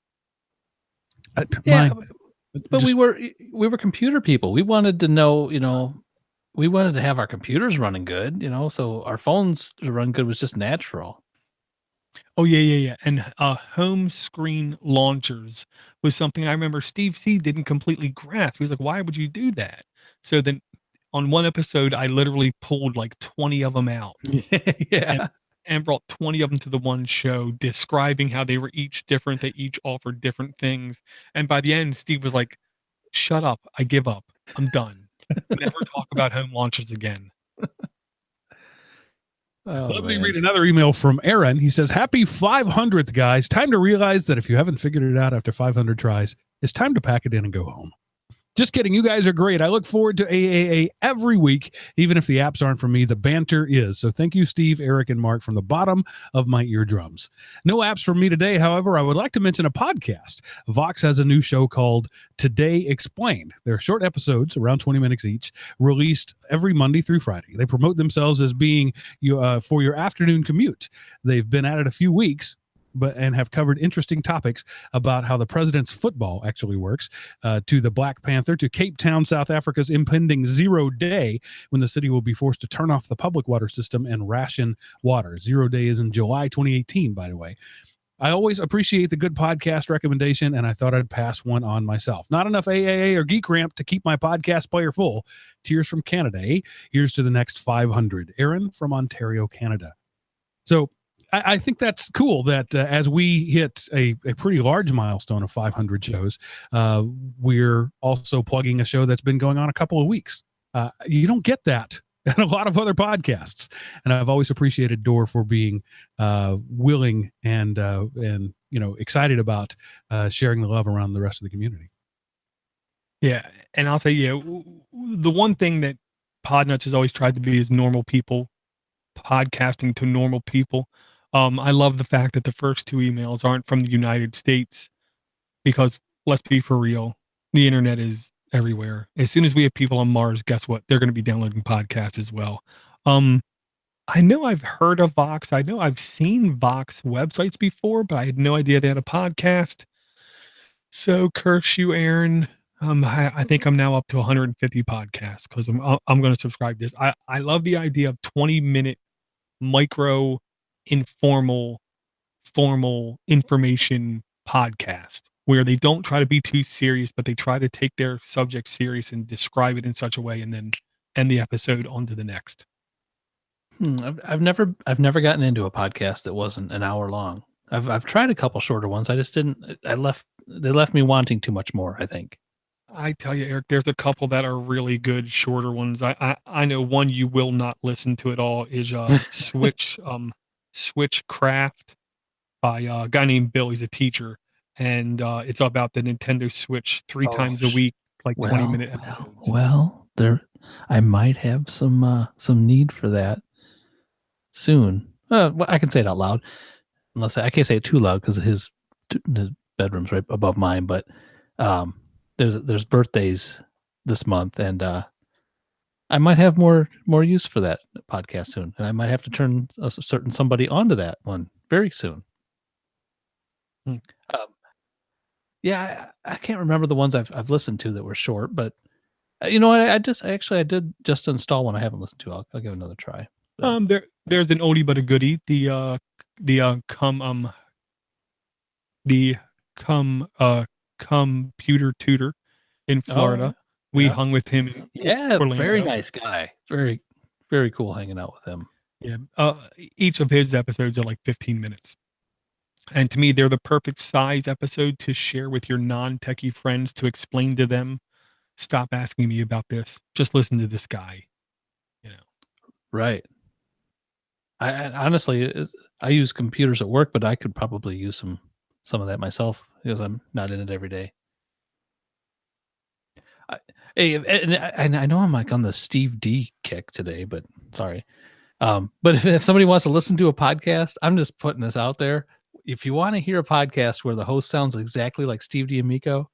But we were computer people. We wanted to know, we wanted to have our computers running good, so our phones to run good was just natural. Oh, yeah. And home screen launchers was something I remember Steve C didn't completely grasp. He was like, why would you do that? So then on one episode, I literally pulled like 20 of them out. And brought 20 of them to the one show, describing how they were each different. They each offered different things. And by the end, Steve was like, shut up. I give up. I'm done. Never talk about home launchers again. Let me read another email from Aaron. He says, happy 500th, guys. Time to realize that if you haven't figured it out after 500 tries, it's time to pack it in and go home. Just kidding. You guys are great. I look forward to AAA every week, even if the apps aren't for me. The banter is. So thank you, Steve, Eric, and Mark, from the bottom of my eardrums. No apps for me today. However, I would like to mention a podcast. Vox has a new show called Today Explained. They're short episodes, around 20 minutes each, released every Monday through Friday. They promote themselves as being for your afternoon commute. They've been at it a few weeks, and have covered interesting topics about how the president's football actually works, to the Black Panther, to Cape Town, South Africa's impending 0 day, when the city will be forced to turn off the public water system and ration water. 0 day is in July 2018, by the way. I always appreciate the good podcast recommendation, and I thought I'd pass one on myself. Not enough AAA or Geek Ramp to keep my podcast player full. Tears from Canada. Here's to the next 500. Aaron from Ontario, Canada. So I think that's cool that as we hit a pretty large milestone of 500 shows, we're also plugging a show that's been going on a couple of weeks. You don't get that in a lot of other podcasts. And I've always appreciated Door for being willing and excited about sharing the love around the rest of the community. Yeah. And I'll say, the one thing that Podnutz has always tried to be is normal people, podcasting to normal people. I love the fact that the first two emails aren't from the United States, because let's be for real, the internet is everywhere. As soon as we have people on Mars, guess what? They're going to be downloading podcasts as well. I know I've heard of Vox. I know I've seen Vox websites before, but I had no idea they had a podcast. So curse you, Aaron. I think I'm now up to 150 podcasts because I'm going to subscribe to this. I love the idea of 20-minute micro informal formal information podcast where they don't try to be too serious, but they try to take their subject serious and describe it in such a way, and then end the episode on to the next. I've never gotten into a podcast that wasn't an hour long. I've tried a couple shorter ones. I just didn't. They left me wanting too much more, I think. I tell you, Eric, there's a couple that are really good shorter ones. I know one you will not listen to at all is Switchcraft by a guy named Bill. He's a teacher, and it's about the Nintendo Switch three times a week, like 20-minute episodes. Well, I might have some need for that soon. Well, I can say it out loud, unless I can't say it too loud because his the bedroom's right above mine, but there's birthdays this month, and I might have more use for that podcast soon, and I might have to turn a certain somebody onto that one very soon. Yeah, I can't remember the ones I've listened to that were short, but you know what? I did just install one I haven't listened to. I'll give it another try. There's an oldie but a goodie. The computer tutor in Florida. We hung with him in Orlando. Very nice guy. Very, very cool hanging out with him. Yeah. Each of his episodes are like 15 minutes. And to me, they're the perfect size episode to share with your non-techie friends, to explain to them, stop asking me about this. Just listen to this guy. Right. I honestly, I use computers at work, but I could probably use some of that myself because I'm not in it every day. And I know I'm like on the Steve D kick today, but sorry. But if somebody wants to listen to a podcast, I'm just putting this out there. If you want to hear a podcast where the host sounds exactly like Steve D'Amico,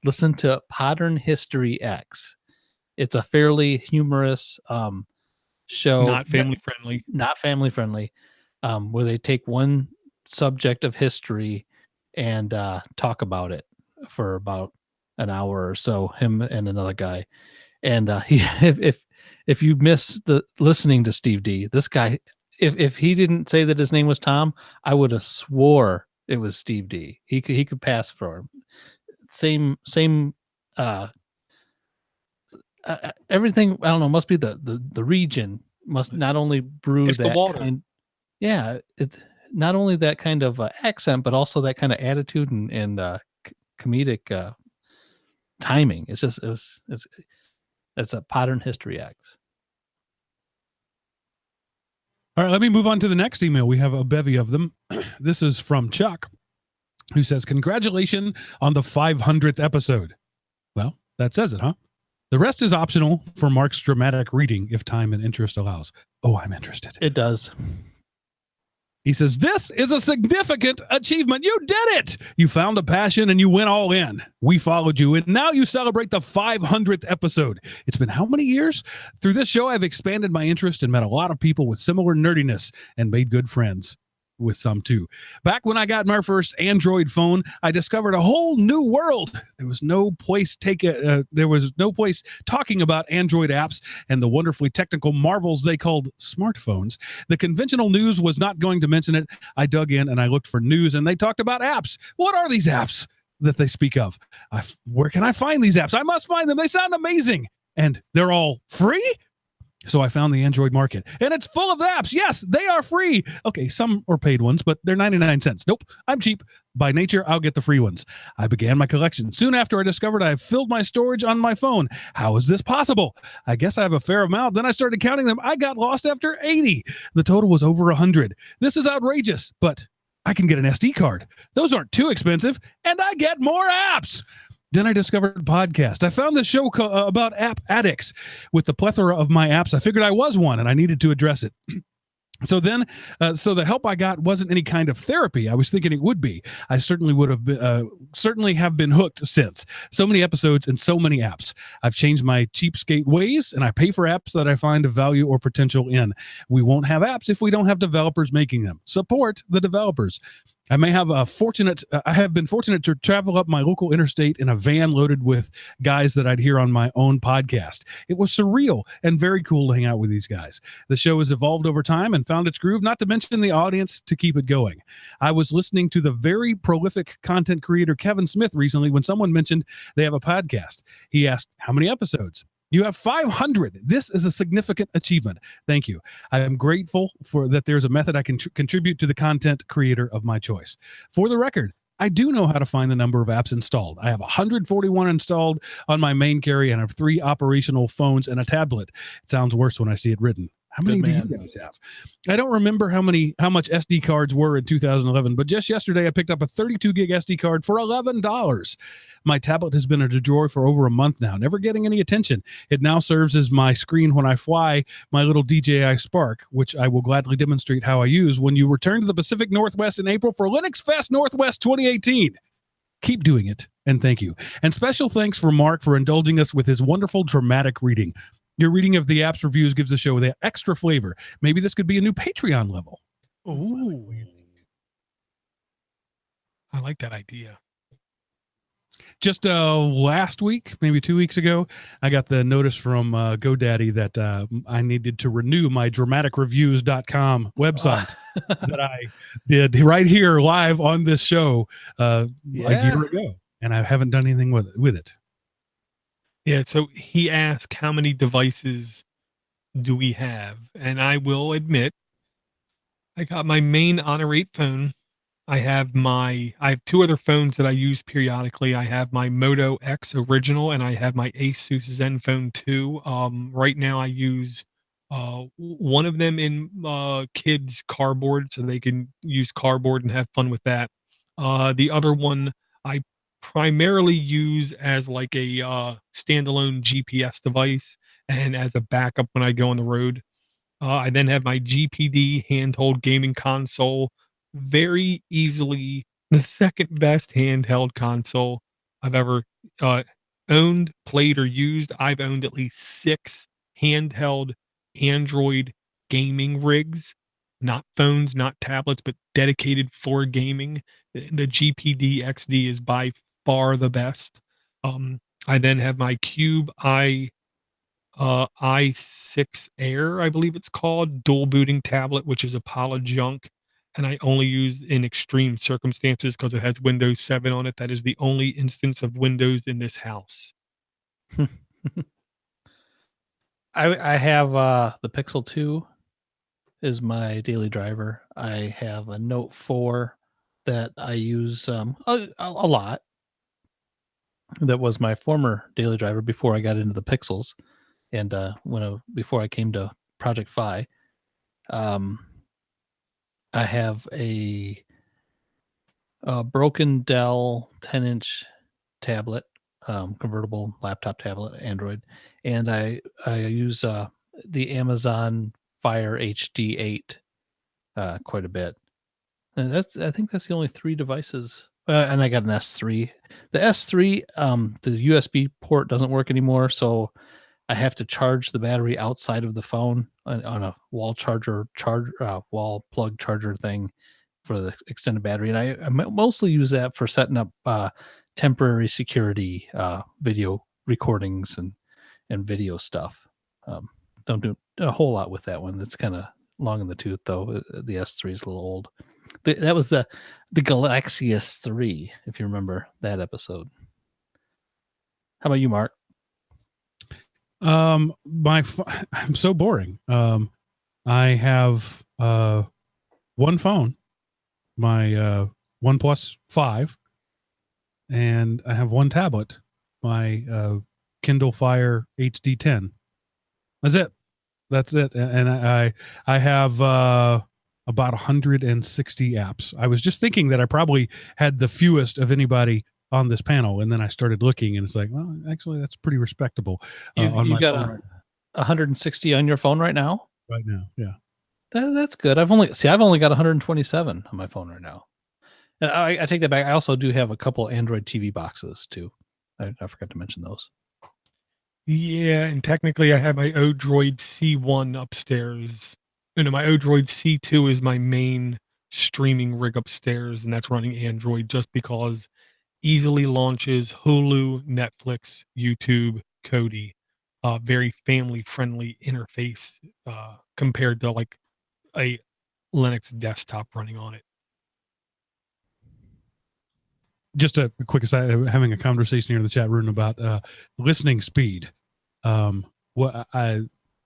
listen to Modern History X. It's a fairly humorous show. Not family friendly. Where they take one subject of history and talk about it for about an hour or so, him and another guy. And if you miss the listening to Steve D, this guy, if he didn't say that his name was Tom, I would have swore it was Steve D. He could pass for him. Same everything. I don't know. Must be the region must not only brew it's that the water. It's not only that kind of accent, but also that kind of attitude and comedic timing. It's a Modern History X. All right, let me move on to the next email. We have a bevy of them. This is from Chuck, who says, "Congratulations on the 500th episode." Well, that says it, huh? The rest is optional for Mark's dramatic reading if time and interest allows. Oh, I'm interested. It does. He says, "This is a significant achievement. You did it. You found a passion and you went all in. We followed you, and now you celebrate the 500th episode. It's been how many years? Through this show, I've expanded my interest and met a lot of people with similar nerdiness and made good friends with some too. Back when I got my first Android phone, I discovered a whole new world. There was no place talking about Android apps and the wonderfully technical marvels they called smartphones. The conventional news was not going to mention it. I dug in and I looked for news, and they talked about apps. What are these apps that they speak of? Where can I find these apps? I must find them. They sound amazing. And they're all free? So I found the Android market, and it's full of apps. Yes, they are free. Okay, some are paid ones, but they're 99 cents. Nope, I'm cheap. By nature, I'll get the free ones. I began my collection. Soon after, I discovered I have filled my storage on my phone. How is this possible? I guess I have a fair amount. Then I started counting them. I got lost after 80. The total was over 100. This is outrageous, but I can get an SD card. Those aren't too expensive, and I get more apps. Then I discovered podcast. I found this show about app addicts. With the plethora of my apps, I figured I was one and I needed to address it. So the help I got wasn't any kind of therapy. I was thinking it would be. I certainly would have been, certainly have been hooked since. So many episodes and so many apps. I've changed my cheapskate ways, and I pay for apps that I find a value or potential in. We won't have apps if we don't have developers making them. Support the developers. I have been fortunate to travel up my local interstate in a van loaded with guys that I'd hear on my own podcast. It was surreal and very cool to hang out with these guys. The show has evolved over time and found its groove, not to mention the audience to keep it going. I was listening to the very prolific content creator Kevin Smith recently when someone mentioned they have a podcast. He asked, "How many episodes?" You have 500. This is a significant achievement. Thank you. I am grateful for that there's a method I can contribute to the content creator of my choice. For the record, I do know how to find the number of apps installed. I have 141 installed on my main carry and have 3 operational phones and a tablet. It sounds worse when I see it written. How many Good do man. you guys have? I don't remember how much SD cards were in 2011, but just yesterday I picked up a 32 gig SD card for $11. My tablet has been in a drawer for over a month now, never getting any attention. It now serves as my screen when I fly my little DJI Spark, which I will gladly demonstrate how I use when you return to the Pacific Northwest in April for Linux Fest Northwest 2018. Keep doing it, and thank you. And special thanks for Mark for indulging us with his wonderful dramatic reading. Your reading of the app's reviews gives the show that extra flavor. Maybe this could be a new Patreon level. Ooh. I like that idea. Just last week, maybe 2 weeks ago, I got the notice from GoDaddy that I needed to renew my dramaticreviews.com website that I did right here live on this show a year ago, and I haven't done anything with it. Yeah, so he asked how many devices do we have? And I will admit, I got my main Honor 8 phone. I have two other phones that I use periodically. I have my Moto X original and I have my Asus Zenfone 2. Right now I use one of them in kids cardboard so they can use cardboard and have fun with that. The other one I primarily use as like a standalone GPS device and as a backup when I go on the road. I then have my GPD handheld gaming console, very easily the second best handheld console I've ever owned, played, or used. I've owned at least 6 handheld Android gaming rigs, not phones, not tablets, but dedicated for gaming. The GPD XD is by far the best. I then have my Cube i6 Air, I believe it's called, dual booting tablet, which is a pile of junk. And I only use in extreme circumstances because it has Windows 7 on it. That is the only instance of Windows in this house. I have the Pixel 2 is my daily driver. I have a Note 4 that I use a lot. That was my former daily driver before I got into the Pixels, and before I came to Project Fi. I have a broken Dell 10-inch tablet, convertible laptop tablet, Android, and I use the Amazon Fire HD 8 quite a bit. And I think that's the only 3 devices. And I got an S3. The S3, the USB port doesn't work anymore, so I have to charge the battery outside of the phone on a wall wall plug charger thing for the extended battery. And I mostly use that for setting up temporary security video recordings and video stuff. Don't do a whole lot with that one. It's kind of long in the tooth, though. The S3 is a little old. That was the Galaxy S3, if you remember that episode. How about you, Mark? I'm so boring. I have one phone, my OnePlus 5, and I have one tablet, my Kindle Fire HD 10. That's it. And I have about 160 apps. I was just thinking that I probably had the fewest of anybody on this panel, and then I started looking, and it's like, well, actually, that's pretty respectable. You got 160 on your phone right now? Right now, yeah. That's good. I've only got 127 on my phone right now. And I take that back. I also do have a couple Android TV boxes too. I forgot to mention those. Yeah, and technically I have my Odroid C1 upstairs. No, my Odroid C2 is my main streaming rig upstairs, and that's running Android just because easily launches Hulu, Netflix, YouTube, Kodi. Very family-friendly interface compared to like a Linux desktop running on it. Just a quick aside, having a conversation here in the chat room about listening speed.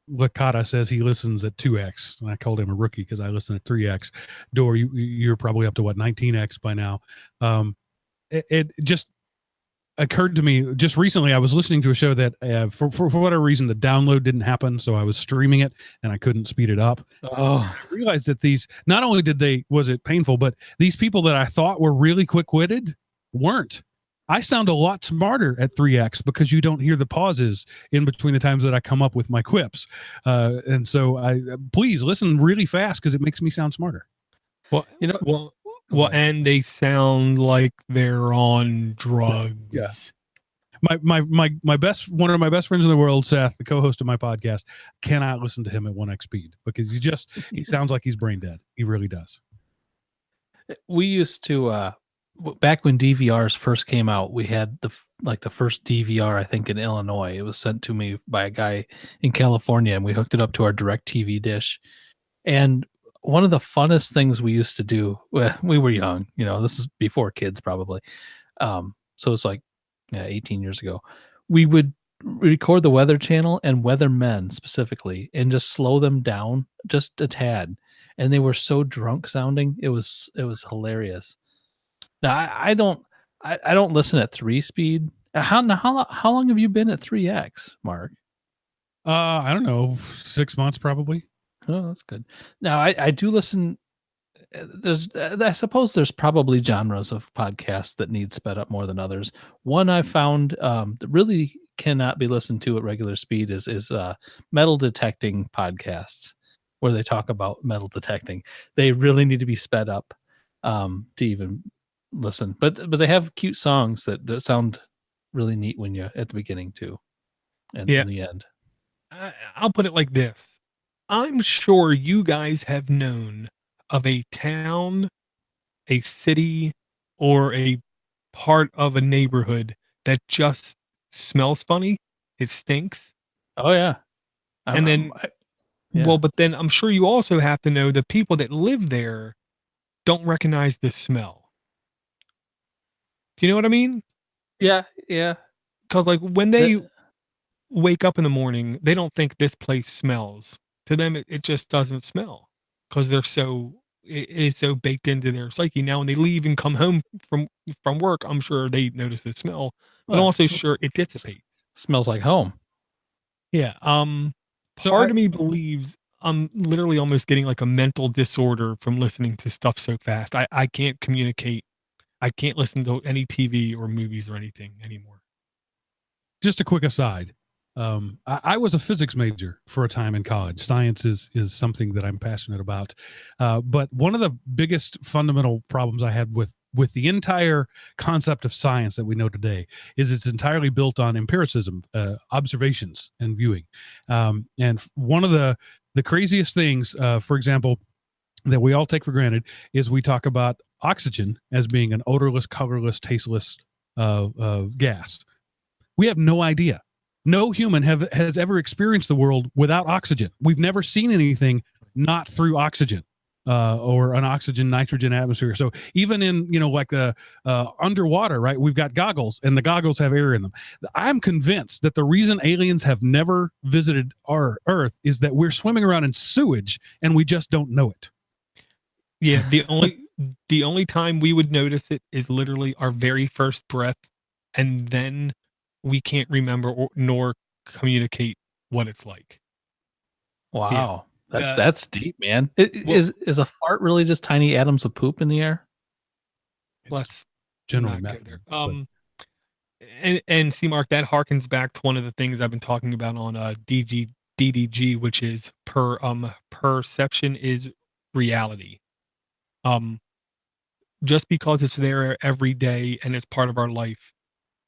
Lakata says he listens at 2x, and I called him a rookie because I listen at 3x. Door, you're probably up to what, 19x by now. It just occurred to me just recently. I was listening to a show that for whatever reason, the download didn't happen. So I was streaming it and I couldn't speed it up. Oh, I realized that these, not only was it painful, but these people that I thought were really quick-witted weren't. I sound a lot smarter at 3x because you don't hear the pauses in between the times that I come up with my quips. And so please listen really fast because it makes me sound smarter. Well, and they sound like they're on drugs. Yeah. My best, one of my best friends in the world, Seth, the co-host of my podcast, cannot listen to him at 1x speed because he sounds like he's brain dead. He really does. We used to, back when DVRs first came out, we had the first DVR, I think, in Illinois. It was sent to me by a guy in California, and we hooked it up to our DirecTV dish. And one of the funnest things we used to do, we were young, this is before kids probably. So it's like 18 years ago. We would record the Weather Channel and weathermen specifically and just slow them down just a tad. And they were so drunk sounding. It was hilarious. Now I don't listen at 3 speed. How long have you been at 3x, Mark? I don't know, 6 months probably. Oh, that's good. Now I do listen. I suppose there's probably genres of podcasts that need sped up more than others. One I found that really cannot be listened to at regular speed is metal detecting podcasts, where they talk about metal detecting. They really need to be sped up to even listen. But they have cute songs that sound really neat when you're at the beginning too, and in the end. I'll put it like this. I'm sure you guys have known of a town, a city, or a part of a neighborhood that just smells funny. It stinks. Oh yeah. But then I'm sure you also have to know the people that live there don't recognize the smell. Do you know what I mean? Yeah, yeah. Because like when they wake up in the morning, they don't think this place smells. To them, it just doesn't smell because it is so baked into their psyche. Now, when they leave and come home from work, I'm sure they notice the smell, but also sure it dissipates. Smells like home. Yeah. Part of me believes I'm literally almost getting like a mental disorder from listening to stuff so fast. I can't communicate. I can't listen to any TV or movies or anything anymore. Just a quick aside. I was a physics major for a time in college. Science is something that I'm passionate about. But one of the biggest fundamental problems I had with the entire concept of science that we know today is it's entirely built on empiricism, observations and viewing. And one of the craziest things, for example, that we all take for granted is we talk about oxygen as being an odorless, colorless, tasteless gas. We have no idea. No human has ever experienced the world without oxygen. We've never seen anything not through oxygen or an oxygen nitrogen atmosphere. So even in like the underwater, right? We've got goggles, and the goggles have air in them. I'm convinced that the reason aliens have never visited our Earth is that we're swimming around in sewage and we just don't know it. Yeah, the only time we would notice it is literally our very first breath, and then we can't remember nor communicate what it's like. Wow. Yeah. That's deep, man. Is a fart really just tiny atoms of poop in the air? Let's generally not go there. And see, Mark, that harkens back to one of the things I've been talking about on DDG, which is perception is reality. Just because it's there every day and it's part of our life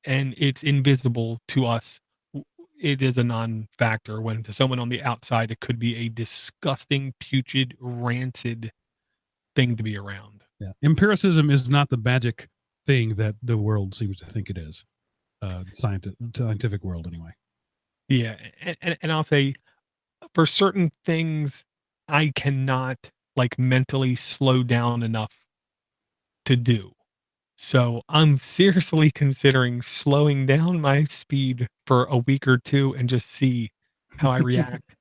and it's invisible to us, it is a non-factor. When to someone on the outside, it could be a disgusting, putrid, rancid thing to be around. Yeah. Empiricism is not the magic thing that the world seems to think it is. Scientific world, anyway. Yeah. And I'll say for certain things, I cannot mentally slow down enough to do. So I'm seriously considering slowing down my speed for a week or two and just see how I react.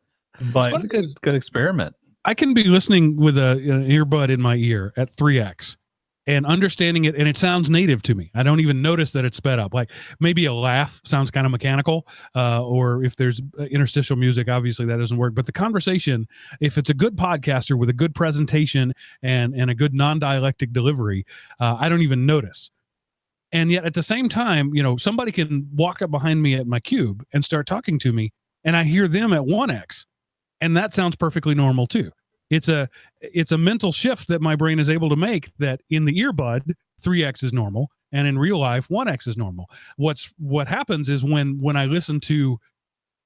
But it's a good experiment. I can be listening with an earbud in my ear at 3x, and understanding it, and it sounds native to me. I don't even notice that it's sped up. Like maybe a laugh sounds kind of mechanical, or if there's interstitial music, obviously that doesn't work. But the conversation, if it's a good podcaster with a good presentation and a good non-dialectic delivery, I don't even notice. And yet at the same time, somebody can walk up behind me at my cube and start talking to me, and I hear them at 1x, and that sounds perfectly normal too. It's a mental shift that my brain is able to make, that in the earbud 3x is normal, and in real life 1x is normal. What happens is when I listen to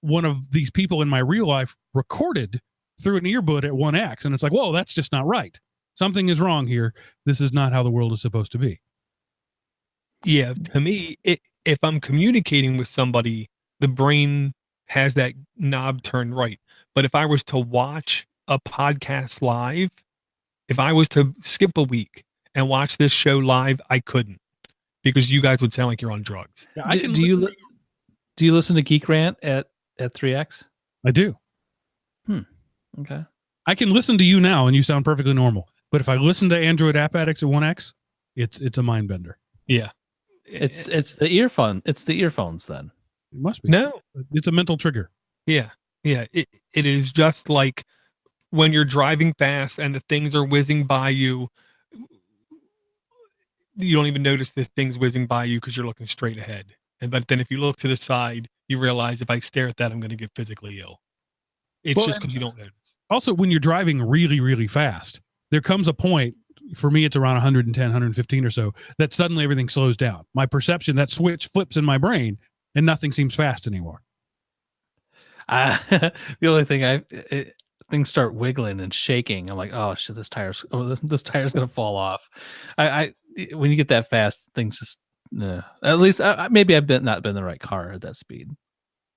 one of these people in my real life recorded through an earbud at 1x, and it's like, whoa, that's just not right. Something is wrong here. This is not how the world is supposed to be. Yeah, to me, if I'm communicating with somebody, the brain has that knob turned right. But if I was to watch a podcast live, if I was to skip a week and watch this show live, I couldn't, because you guys would sound like you're on drugs. Yeah, do you listen to Geek Rant at 3x? I do. Okay. I can listen to you now and you sound perfectly normal. But if I listen to Android App Addicts at 1x, it's a mind bender. Yeah. It's the earphone. It's the earphones then. It must be. No. It's a mental trigger. Yeah. Yeah. It is just like when you're driving fast and the things are whizzing by you, you don't even notice the things whizzing by you because you're looking straight ahead. But then if you look to the side, you realize if I stare at that, I'm going to get physically ill. It's just because you don't notice. Also, when you're driving really, really fast, there comes a point, for me, it's around 110, 115 or so, that suddenly everything slows down. My perception, that switch flips in my brain and nothing seems fast anymore. The only thing things start wiggling and shaking. I'm like, oh shit, this tire's gonna fall off. When you get that fast, things just at least maybe I've not been in the right car at that speed.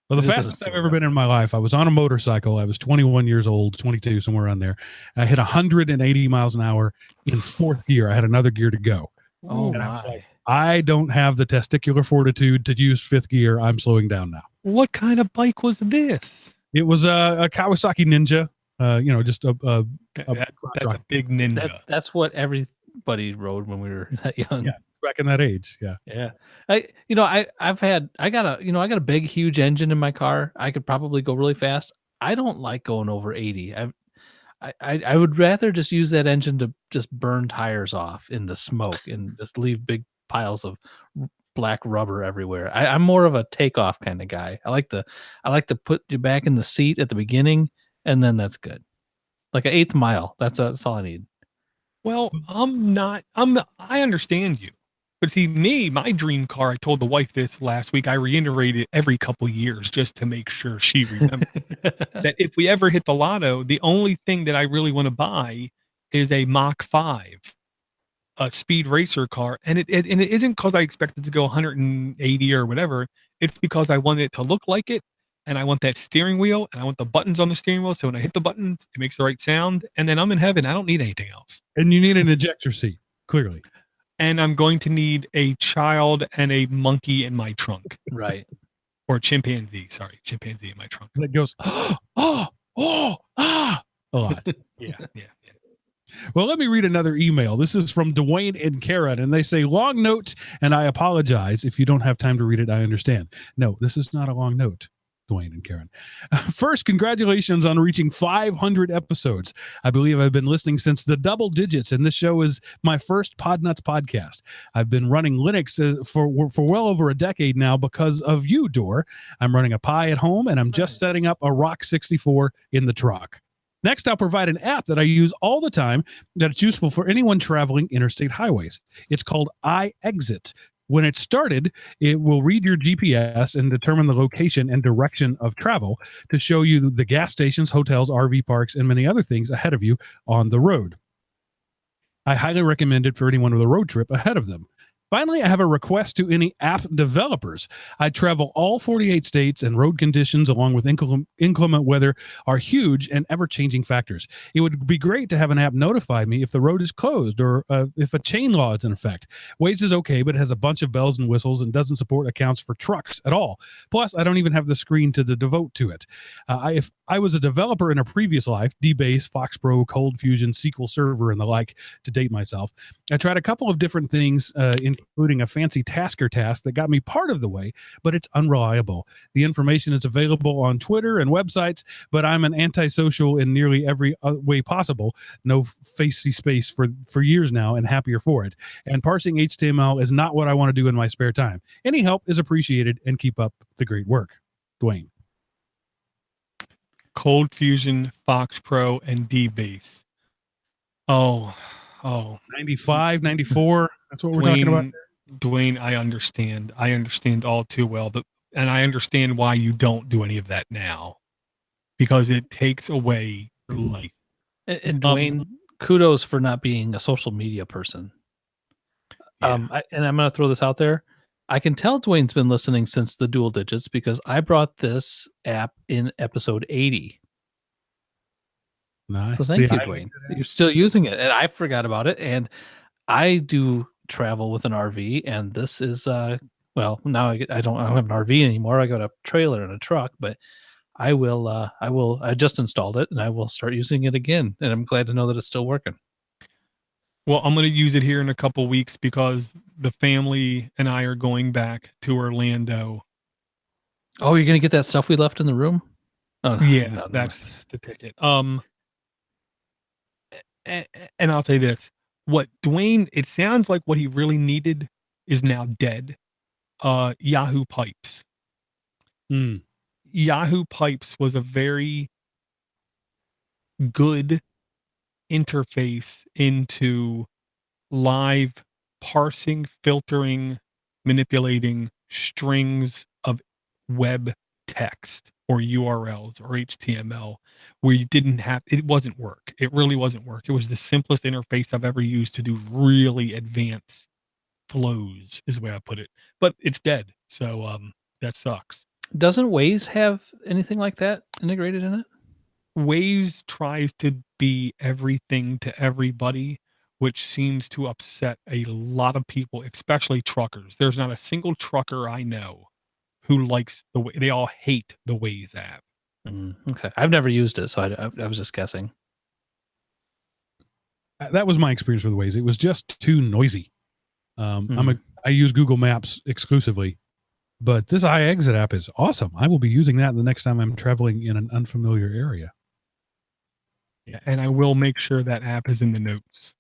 Well, the fastest I've ever been in my life, I was on a motorcycle. I was 21 years old, 22, somewhere around there. I hit 180 miles an hour in fourth gear. I had another gear to go. Oh, and I was like, I don't have the testicular fortitude to use fifth gear. I'm slowing down now. What kind of bike was this? It was a Kawasaki Ninja. Just that's a big Ninja. That's what everybody rode when we were that young. Yeah, back in that age. Yeah. Yeah. I got a big, huge engine in my car. I could probably go really fast. I don't like going over 80. I would rather just use that engine to just burn tires off in the smoke and just leave big piles of black rubber everywhere. I'm more of a takeoff kind of guy. I like to put you back in the seat at the beginning, and then that's good. Like an 8th mile. That's all I need. Well, I understand you. But see, my dream car, I told the wife this last week, I reiterate it every couple years just to make sure she remembers that if we ever hit the lotto, the only thing that I really want to buy is a Mach 5, a speed racer car. And it isn't because I expect it to go 180 or whatever. It's because I want it to look like it. And I want that steering wheel, and I want the buttons on the steering wheel. So when I hit the buttons, it makes the right sound. And then I'm in heaven. I don't need anything else. And you need an ejector seat, clearly. And I'm going to need a child and a monkey in my trunk. Right. Or chimpanzee in my trunk. That goes, a lot. Yeah. Well, let me read another email. This is from Dwayne and Karen, and they say, long note, and I apologize. If you don't have time to read it, I understand. No, this is not a long note. Dwayne and Karen. First, congratulations on reaching 500 episodes. I believe I've been listening since the double digits, and this show is my first Podnutz podcast. I've been running Linux for well over a decade now because of you, Door. I'm running a Pi at home, and I'm just setting up a Rock 64 in the truck. Next, I'll provide an app that I use all the time that's useful for anyone traveling interstate highways. It's called iExit. When it's started, it will read your GPS and determine the location and direction of travel to show you the gas stations, hotels, RV parks, and many other things ahead of you on the road. I highly recommend it for anyone with a road trip ahead of them. Finally, I have a request to any app developers. I travel all 48 states, and road conditions, along with inclement weather, are huge and ever-changing factors. It would be great to have an app notify me if the road is closed or if a chain law is in effect. Waze is okay, but it has a bunch of bells and whistles and doesn't support accounts for trucks at all. Plus, I don't even have the screen to devote to it. If I was a developer in a previous life, DBase, FoxPro, Cold Fusion, SQL Server, and the like, to date myself, I tried a couple of different things, including a fancy tasker task that got me part of the way, but it's unreliable. The information is available on Twitter and websites, but I'm an antisocial in nearly every way possible. No facey space for years now, and happier for it. And parsing HTML is not what I want to do in my spare time. Any help is appreciated, and keep up the great work. Dwayne. Cold Fusion, FoxPro, and DBase. Oh. 95, 94. That's what we're talking about. Dwayne, I understand. I understand all too well, and I understand why you don't do any of that now, because it takes away your life. And Dwayne, kudos for not being a social media person. Yeah. And I'm going to throw this out there. I can tell Dwayne's been listening since the dual digits because I brought this app in episode 80. Nice. So thank you, Dwayne. You're still using it, and I forgot about it. And I do travel with an RV, and this is well, now I don't have an RV anymore. I got a trailer and a truck, but I just installed it, and I will start using it again. And I'm glad to know that it's still working. Well, I'm going to use it here in a couple weeks because the family and I are going back to Orlando. Oh, you're going to get that stuff we left in the room? Oh, yeah, that's the ticket. And I'll say this. What Dwayne, it sounds like what he really needed is now dead. Yahoo Pipes. Yahoo Pipes was a very good interface into live parsing, filtering, manipulating strings of web text or URLs or HTML, where you didn't have, it wasn't work. It really wasn't work. It was the simplest interface I've ever used to do really advanced flows, is the way I put it. But it's dead. So that sucks. Doesn't Waze have anything like that integrated in it? Waze tries to be everything to everybody, which seems to upset a lot of people, especially truckers. There's not a single trucker I know who likes the way, they all hate the Waze app. Okay. I've never used it, so I was just guessing. That was my experience with Waze. It was just too noisy. I use Google Maps exclusively, but this iExit app is awesome. I will be using that the next time I'm traveling in an unfamiliar area. Yeah, and I will make sure that app is in the notes.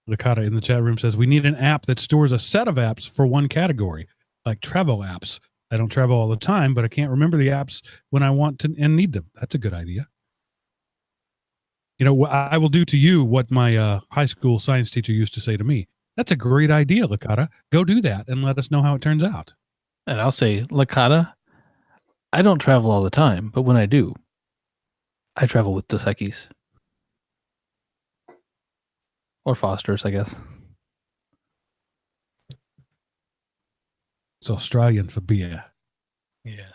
Lakata in the chat room says, we need an app that stores a set of apps for one category, like travel apps. I don't travel all the time, but I can't remember the apps when I want to and need them. That's a good idea. You know, I will do to you what my high school science teacher used to say to me. That's a great idea, Lakata. Go do that and let us know how it turns out. And I'll say, Lakata, I don't travel all the time, but when I do, I travel with Dos Equis. Or Foster's, I guess. It's Australian for beer. Yeah.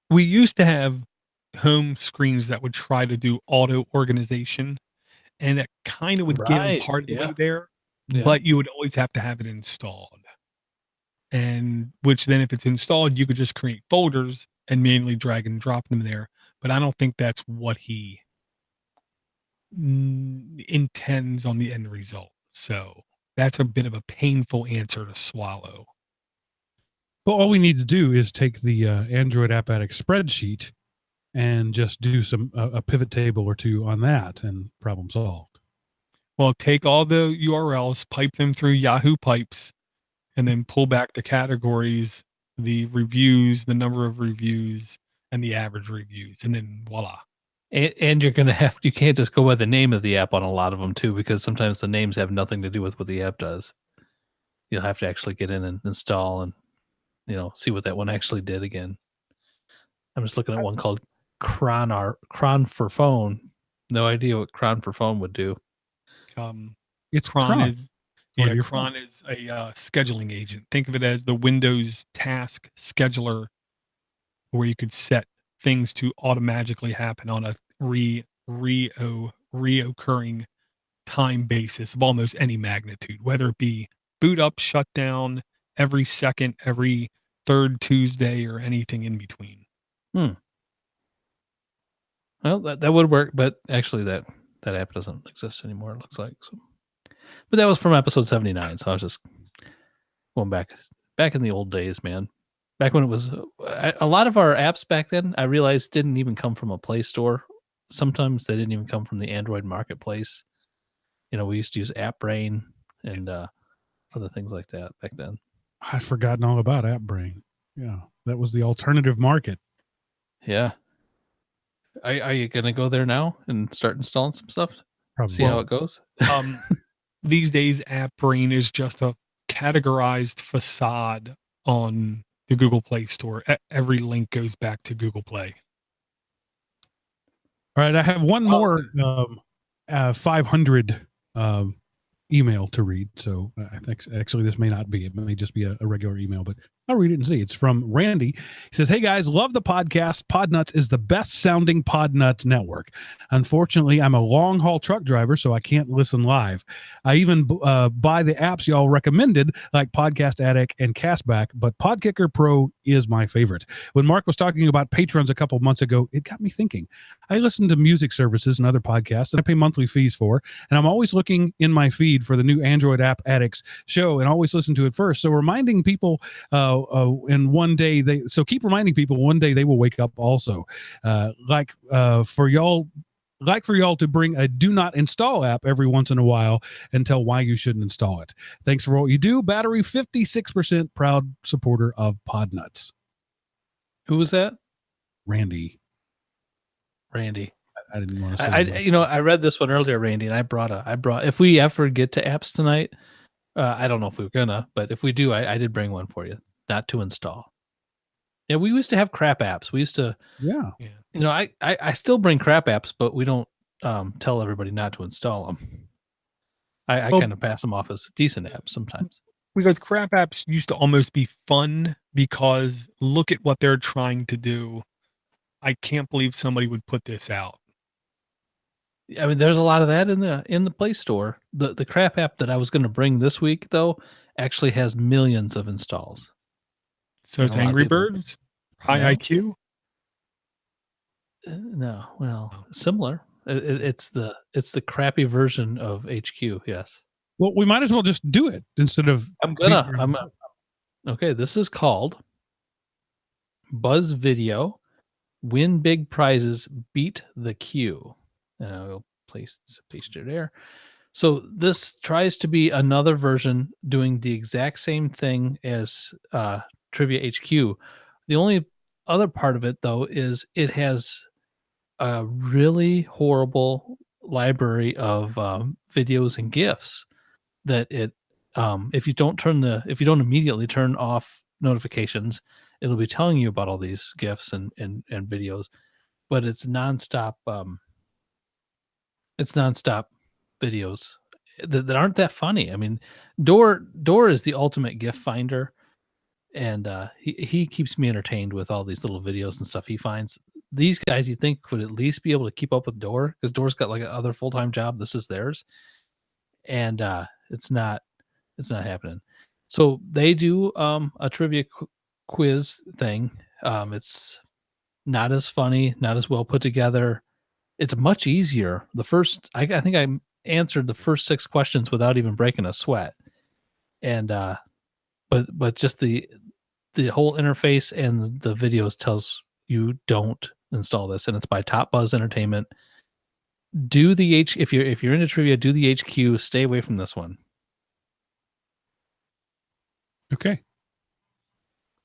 We used to have home screens that would try to do auto organization, and that kind of would get them part of the way there, but you would always have to have it installed. And which then if it's installed, you could just create folders and manually drag and drop them there. But I don't think that's what he intends on the end result. So that's a bit of a painful answer to swallow. But all we need to do is take the Android App Addicts spreadsheet and just do a pivot table or two on that, and problem solved. Well, take all the URLs, pipe them through Yahoo Pipes, and then pull back the categories, the reviews, the number of reviews, and the average reviews, and then voila. And you're going to have, you can't just go by the name of the app on a lot of them too, because sometimes the names have nothing to do with what the app does. You'll have to actually get in and install and, see what that one actually did again. I'm just looking at one called Cron for Phone. No idea what Cron for Phone would do. It's Cron Cron. is Or your Cron is a scheduling agent. Think of it as the Windows task scheduler, where you could set things to automatically happen on a reoccurring time basis of almost any magnitude, whether it be boot up, shutdown every second, every third Tuesday, or anything in between. Well, that would work, but actually that app doesn't exist anymore, it looks like. So. But that was from episode 79, so I was just going back in the old days, man. Back when it was a lot of our apps back then, I realized didn't even come from a Play Store. Sometimes they didn't even come from the Android marketplace. We used to use AppBrain and other things like that back then. I'd forgotten all about AppBrain. Yeah, that was the alternative market. Yeah. Are you going to go there now and start installing some stuff? Probably. See how it goes? These days, AppBrain is just a categorized facade on the Google Play Store. Every link goes back to Google Play. All right, I have one more 500 email to read. So I think actually this may not be. It may just be a regular email, but I'll read it and see. It's from Randy. He says, "Hey guys, love the podcast. Podnutz is the best sounding Podnutz network. Unfortunately, I'm a long haul truck driver, so I can't listen live. I even buy the apps y'all recommended, like Podcast Addict and Castback, but Podkicker Pro is my favorite. When Mark was talking about patrons a couple months ago, it got me thinking. I listen to music services and other podcasts that I pay monthly fees for, and I'm always looking in my feed for the new Android app Addicts show and always listen to it first. So reminding people, and one day keep reminding people one day they will wake up also. Like for y'all to bring a do not install app every once in a while and tell why you shouldn't install it. Thanks for what you do. Battery 56%, proud supporter of Podnutz." Who was that? Randy. I didn't want to say I read this one earlier, Randy, and I brought if we ever get to apps tonight, I don't know if we're gonna, but if we do, I did bring one for you, not to install. Yeah, we used to have crap apps. We used to, yeah. I still bring crap apps, but we don't tell everybody not to install them. I kind of pass them off as decent apps sometimes. Because crap apps used to almost be fun because look at what they're trying to do. I can't believe somebody would put this out. I mean, there's a lot of that in the Play Store. The crap app that I was going to bring this week, though, actually has millions of installs. So it's Angry Birds, IIQ. No, well, similar. It's the crappy version of HQ. Yes. Well, we might as well just do it instead of. Okay. This is called BuzzVideo. Win big prizes, beat the queue. And I will paste it there. So this tries to be another version doing the exact same thing as Trivia HQ. The only other part of it, though, is it has a really horrible library of videos and GIFs that it if you don't immediately turn off notifications, it'll be telling you about all these GIFs and videos, but it's nonstop. It's nonstop videos that aren't that funny. I mean, Door is the ultimate GIF finder, and he keeps me entertained with all these little videos and stuff he finds. These guys, you think, would at least be able to keep up with Door, because Door's got like another full-time job. This is theirs, and it's not happening. So they do a trivia quiz thing. It's not as funny, not as well put together. It's much easier. I think I answered the first 6 questions without even breaking a sweat. And but just the whole interface and the videos tells you don't install this, and it's by Top Buzz Entertainment. If you're into trivia, do the HQ. Stay away from this one. Okay.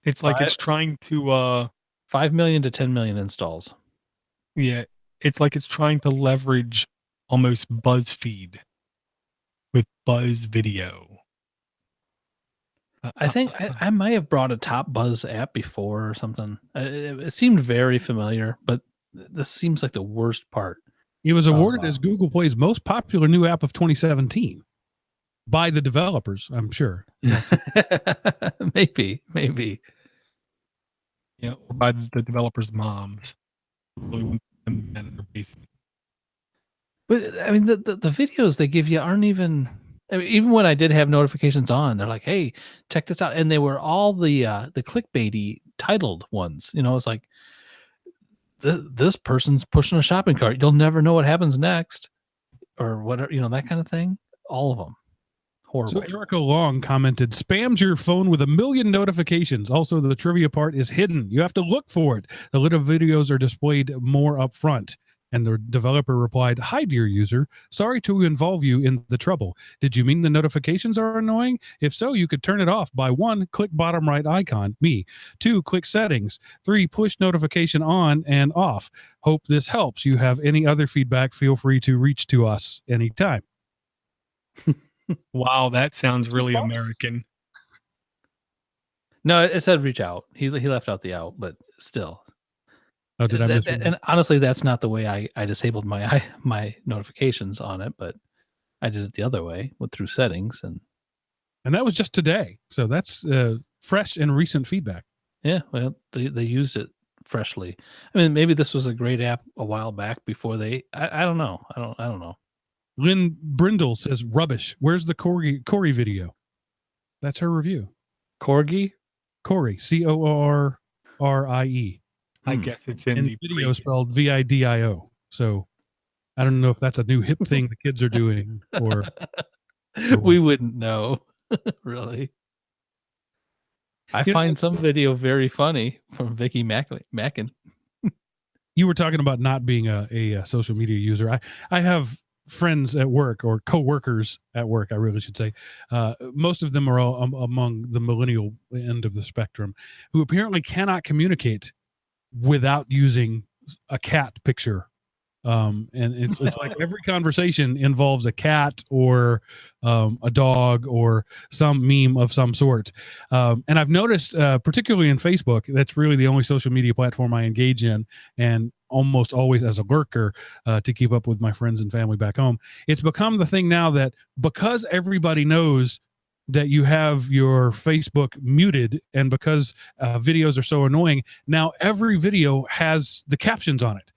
It's like it's trying to 5 million to 10 million installs. Yeah, it's like it's trying to leverage almost BuzzFeed with BuzzVideo. I think I might have brought a Top Buzz app before or something. It seemed very familiar, but this seems like the worst part. It was awarded as Google Play's most popular new app of 2017 by the developers, I'm sure. maybe. Yeah, or by the developers' moms. Really want them in their basement. But I mean, the videos they give you aren't even. I mean, even when I did have notifications on, they're like, "Hey, check this out," and they were all the clickbaity titled ones. You know, it's like this person's pushing a shopping cart. You'll never know what happens next, or whatever. You know, that kind of thing. All of them. Horrible. So Erica Long commented, spams your phone with 1 million notifications. Also, the trivia part is hidden. You have to look for it. The little videos are displayed more up front. And the developer replied, hi, dear user. Sorry to involve you in the trouble. Did you mean the notifications are annoying? If so, you could turn it off by 1, click bottom right icon, me. 2, click settings. 3, push notification on and off. Hope this helps. You have any other feedback, feel free to reach to us anytime. Wow, that sounds really American. No, it said reach out. He left out the out, but still. Oh, did I miss one? And honestly, that's not the way I disabled my notifications on it, but I did it the other way through settings, and that was just today. So that's fresh and recent feedback. Yeah, well, they used it freshly. I mean, maybe this was a great app a while back before they. I don't know. I don't know. Lynn Brindle says rubbish. Where's the Corey video? That's her review. Corgi? Corey, Corrie. I guess it's in the video spelled VIDIO. So I don't know if that's a new hip thing the kids are doing or we wouldn't know. Really. I find some video very funny from Vicky Mackin. You were talking about not being a social media user. I have friends at work, or co-workers at work, I really should say. Most of them are all among the millennial end of the spectrum, who apparently cannot communicate without using a cat picture. And it's like every conversation involves a cat or a dog or some meme of some sort. And I've noticed, particularly in Facebook, that's really the only social media platform I engage in, and almost always as a lurker to keep up with my friends and family back home. It's become the thing now that because everybody knows that you have your Facebook muted, and because videos are so annoying, now every video has the captions on it.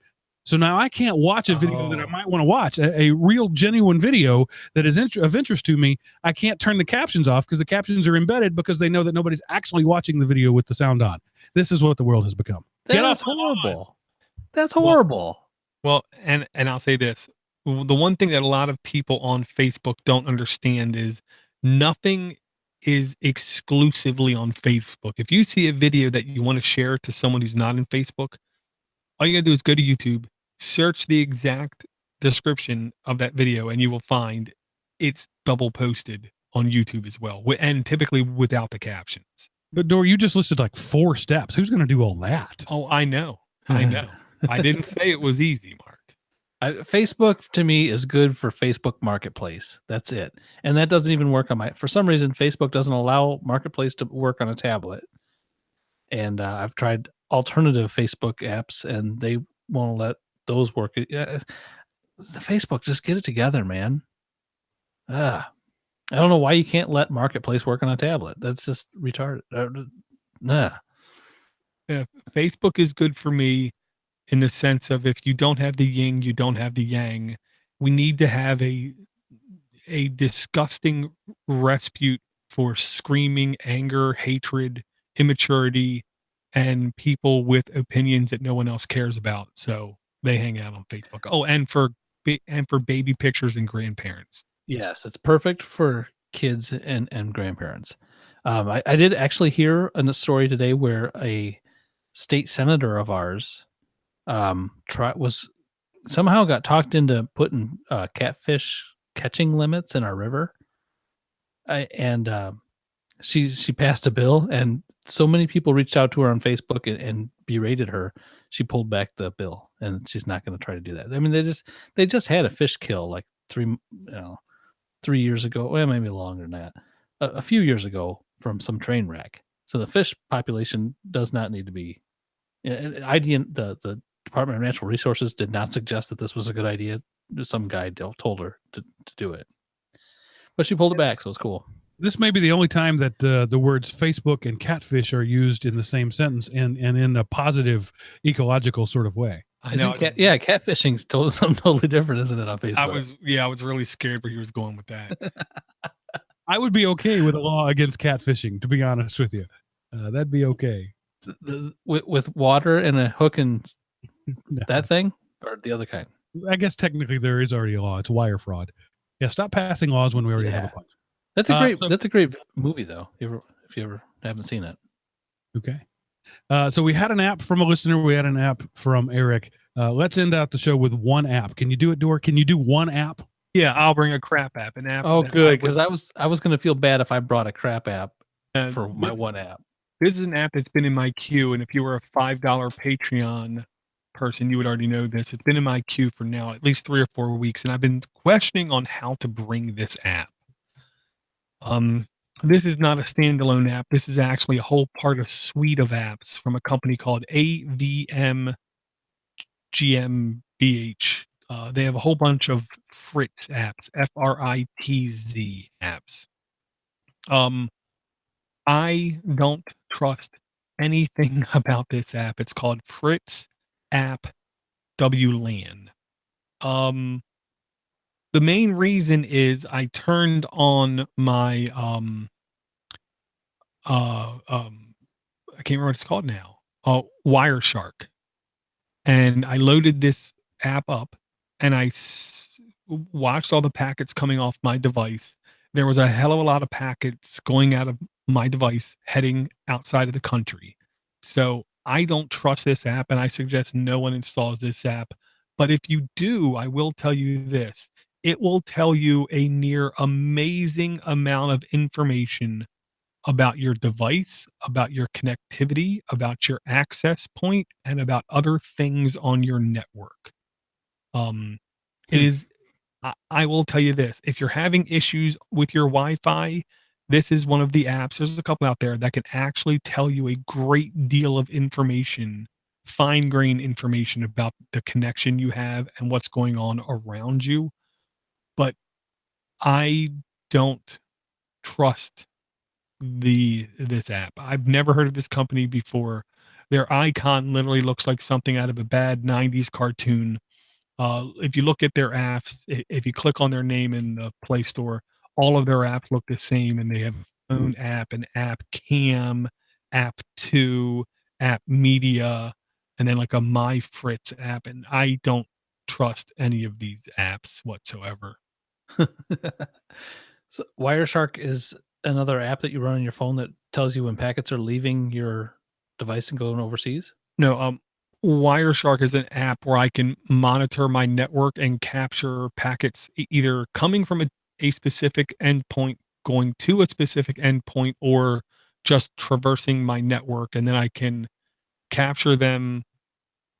So now I can't watch a video that I might want to watch, a real genuine video that is of interest to me. I can't turn the captions off because the captions are embedded, because they know that nobody's actually watching the video with the sound on. This is what the world has become. That's horrible. That's horrible. Well, and I'll say this. The one thing that a lot of people on Facebook don't understand is nothing is exclusively on Facebook. If you see a video that you want to share to someone who's not in Facebook, all you gotta do is go to YouTube, search the exact description of that video, and you will find it's double posted on YouTube as well, and typically without the captions. But Dor, you just listed like 4 steps. Who's going to do all that? Oh, I know. I didn't say it was easy, Mark. Facebook to me is good for Facebook Marketplace. That's it. And that doesn't even work on for some reason, Facebook doesn't allow Marketplace to work on a tablet. And I've tried alternative Facebook apps and they won't let those work. The Facebook, just get it together, man. I don't know why you can't let Marketplace work on a tablet. That's just retarded. Yeah, Facebook is good for me in the sense of, if you don't have the yin, you don't have the yang. We need to have a disgusting respite for screaming, anger, hatred, immaturity, and people with opinions that no one else cares about. So they hang out on Facebook. Oh, and for baby pictures and grandparents. Yes, it's perfect for kids and grandparents. I did actually hear a story today where a state senator of ours somehow got talked into putting catfish catching limits in our river. She passed a bill, and so many people reached out to her on Facebook and berated her. She pulled back the bill, and she's not going to try to do that. I mean, they just had a fish kill like 3 years ago. Well, maybe longer than that. A few years ago from some train wreck. So the fish population does not need to be. The Department of Natural Resources did not suggest that this was a good idea. Some guy told her to do it, but she pulled it back, so it's cool. This may be the only time that the words Facebook and catfish are used in the same sentence and in a positive ecological sort of way. I know. Catfishing's something totally different, isn't it, on Facebook? I was really scared where he was going with that. I would be okay with a law against catfishing, to be honest with you. That'd be okay. With water and a hook and that thing, or the other kind? I guess technically there is already a law. It's wire fraud. Yeah, stop passing laws when we already have a bunch. That's a great movie, though. If you ever haven't seen it. Okay. So we had an app from a listener. We had an app from Eric. Let's end out the show with one app. Can you do it, Dor? Can you do one app? Yeah, I'll bring a crap app. An app. Oh, good, because I was going to feel bad if I brought a crap app for my one app. This is an app that's been in my queue, and if you were a $5 Patreon person, you would already know this. It's been in my queue for now at least 3 or 4 weeks, and I've been questioning on how to bring this app. This is not a standalone app. This is actually a whole part of suite of apps from a company called AVM GmbH. They have a whole bunch of FRITZ apps, FRITZ apps. I don't trust anything about this app. It's called FRITZ App WLAN. The main reason is I turned on my I can't remember what it's called now. Wireshark, and I loaded this app up, and I watched all the packets coming off my device. There was a hell of a lot of packets going out of my device heading outside of the country. So I don't trust this app, and I suggest no one installs this app. But if you do, I will tell you this. It will tell you a near amazing amount of information about your device, about your connectivity, about your access point, and about other things on your network. It is, I will tell you this, if you're having issues with your Wi-Fi, this is one of the apps, there's a couple out there that can actually tell you a great deal of information, fine-grained information about the connection you have and what's going on around you. But I don't trust this app. I've never heard of this company before. Their icon literally looks like something out of a bad 90s cartoon. If you look at their apps, if you click on their name in the Play Store, all of their apps look the same, and they have a phone app, an app cam, app 2, app media, and then like a My Fritz app. And I don't trust any of these apps whatsoever. So Wireshark is another app that you run on your phone that tells you when packets are leaving your device and going overseas? No, Wireshark is an app where I can monitor my network and capture packets either coming from a specific endpoint, going to a specific endpoint, or just traversing my network. And then I can capture them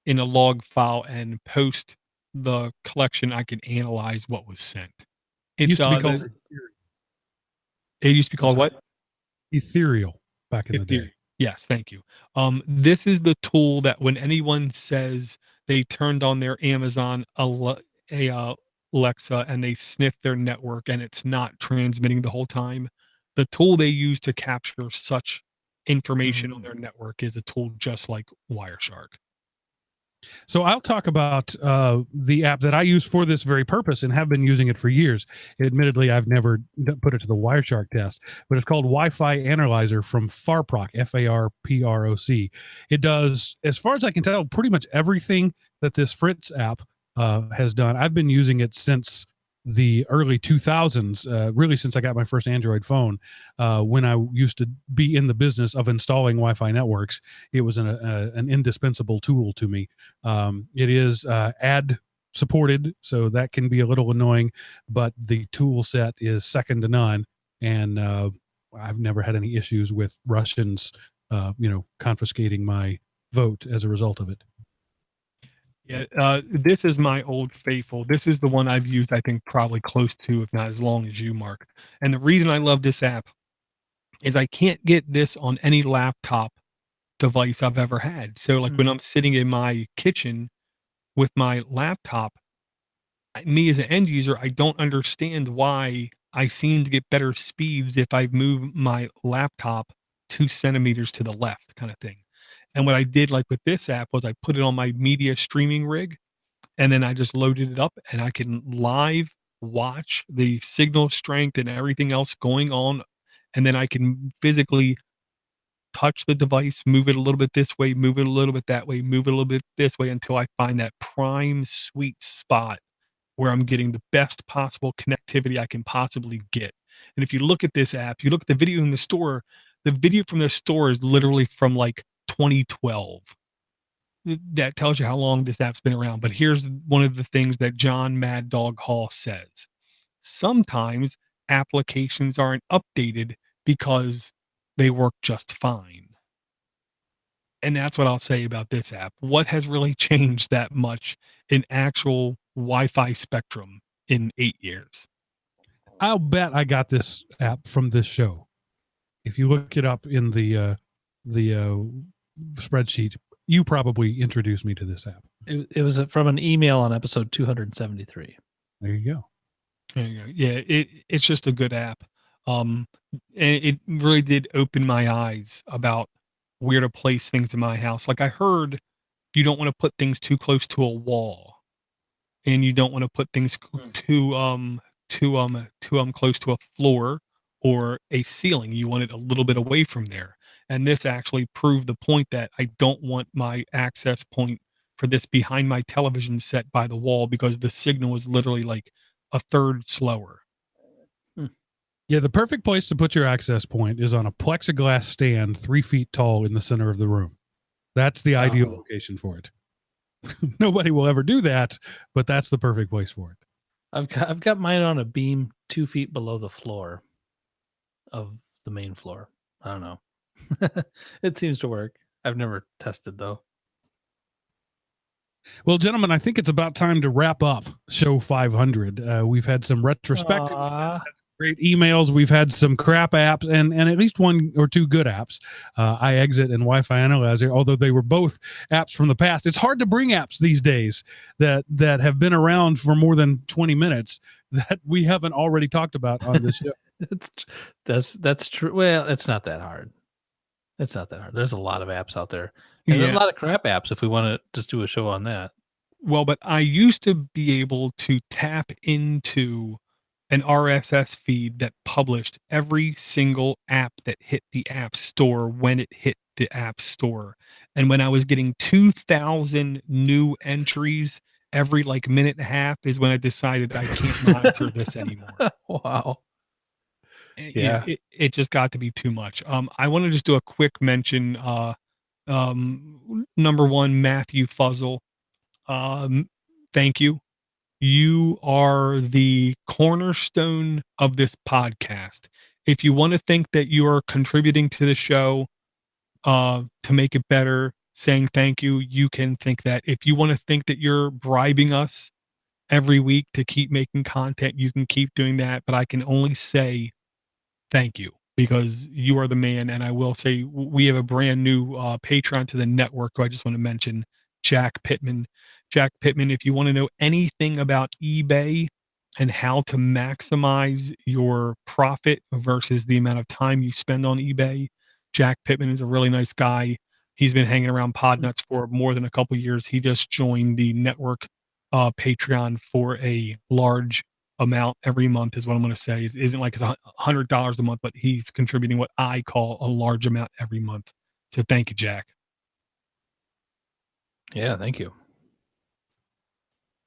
in a log file and post the collection. I can analyze what was sent. It used to be called It used to be called what? Ethereal back in the day. Yes, thank you. This is the tool that when anyone says they turned on their Amazon Alexa and they sniff their network and it's not transmitting the whole time, the tool they use to capture such information on their network is a tool just like Wireshark. So I'll talk about the app that I use for this very purpose and have been using it for years. Admittedly, I've never put it to the Wireshark test, but it's called Wi-Fi Analyzer from Farproc, FARPROC. It does, as far as I can tell, pretty much everything that this FRITZ app has done. I've been using it since the early 2000s, really since I got my first Android phone, when I used to be in the business of installing Wi-Fi networks. It was an indispensable tool to me. It is ad supported, so that can be a little annoying, but the tool set is second to none, and I've never had any issues with Russians, confiscating my vote as a result of it. Yeah, this is my old faithful. This is the one I've used, I think, probably close to, if not as long as you, Mark. And the reason I love this app is I can't get this on any laptop device I've ever had. So like when I'm sitting in my kitchen with my laptop, me as an end user, I don't understand why I seem to get better speeds if I move my laptop 2 centimeters to the left, kind of thing. And what I did, like with this app, was I put it on my media streaming rig, and then I just loaded it up, and I can live watch the signal strength and everything else going on, and then I can physically touch the device, move it a little bit this way, move it a little bit that way, move it a little bit this way, until I find that prime sweet spot where I'm getting the best possible connectivity I can possibly get. And if you look at this app, you look at the video in the store, the video from the store is literally from like 2012. That tells you how long this app's been around. But here's one of the things that John Mad Dog Hall says. Sometimes applications aren't updated because they work just fine. And that's what I'll say about this app. What has really changed that much in actual Wi-Fi spectrum in 8 years? I'll bet I got this app from this show. If you look it up in the spreadsheet, you probably introduced me to this app. It was from an email on episode 273. There you go. There you go. Yeah, it's just a good app. And it really did open my eyes about where to place things in my house. Like, I heard you don't want to put things too close to a wall, and you don't want to put things too close to a floor or a ceiling. You want it a little bit away from there. And this actually proved the point that I don't want my access point for this behind my television set by the wall, because the signal is literally like a third slower. Yeah, the perfect place to put your access point is on a plexiglass stand 3 feet tall in the center of the room. That's the ideal location for it. Nobody will ever do that, but that's the perfect place for it. I've got mine on a beam 2 feet below the floor of the main floor. I don't know. It seems to work. I've never tested though. Well, gentlemen, I think it's about time to wrap up show 500. We've had some retrospective, great emails. We've had some crap apps and at least one or two good apps, iExit and Wi-Fi Analyzer, although they were both apps from the past. It's hard to bring apps these days that have been around for more than 20 minutes that we haven't already talked about on this show. That's true. Well, it's not that hard. It's not that hard. There's a lot of apps out there. And there's a lot of crap apps if we want to just do a show on that. Well, but I used to be able to tap into an RSS feed that published every single app that hit the App Store when it hit the App Store. And when I was getting 2,000 new entries every like minute and a half is when I decided I can't monitor this anymore. Wow. Yeah, it just got to be too much. I want to just do a quick mention. Number one, Matthew Fuzzle. Thank you. You are the cornerstone of this podcast. If you want to think that you are contributing to the show to make it better, saying thank you, you can think that. If you want to think that you're bribing us every week to keep making content, you can keep doing that. But I can only say thank you, because you are the man. And I will say we have a brand new Patreon to the network who I just want to mention, Jack Pittman. Jack Pittman, if you want to know anything about eBay and how to maximize your profit versus the amount of time you spend on eBay, Jack Pittman is a really nice guy. He's been hanging around Podnutz for more than a couple of years. He just joined the network Patreon for a large amount every month is what I'm going to say. It isn't like it's $100 a month, but he's contributing what I call a large amount every month. So thank you, Jack. Yeah, thank you.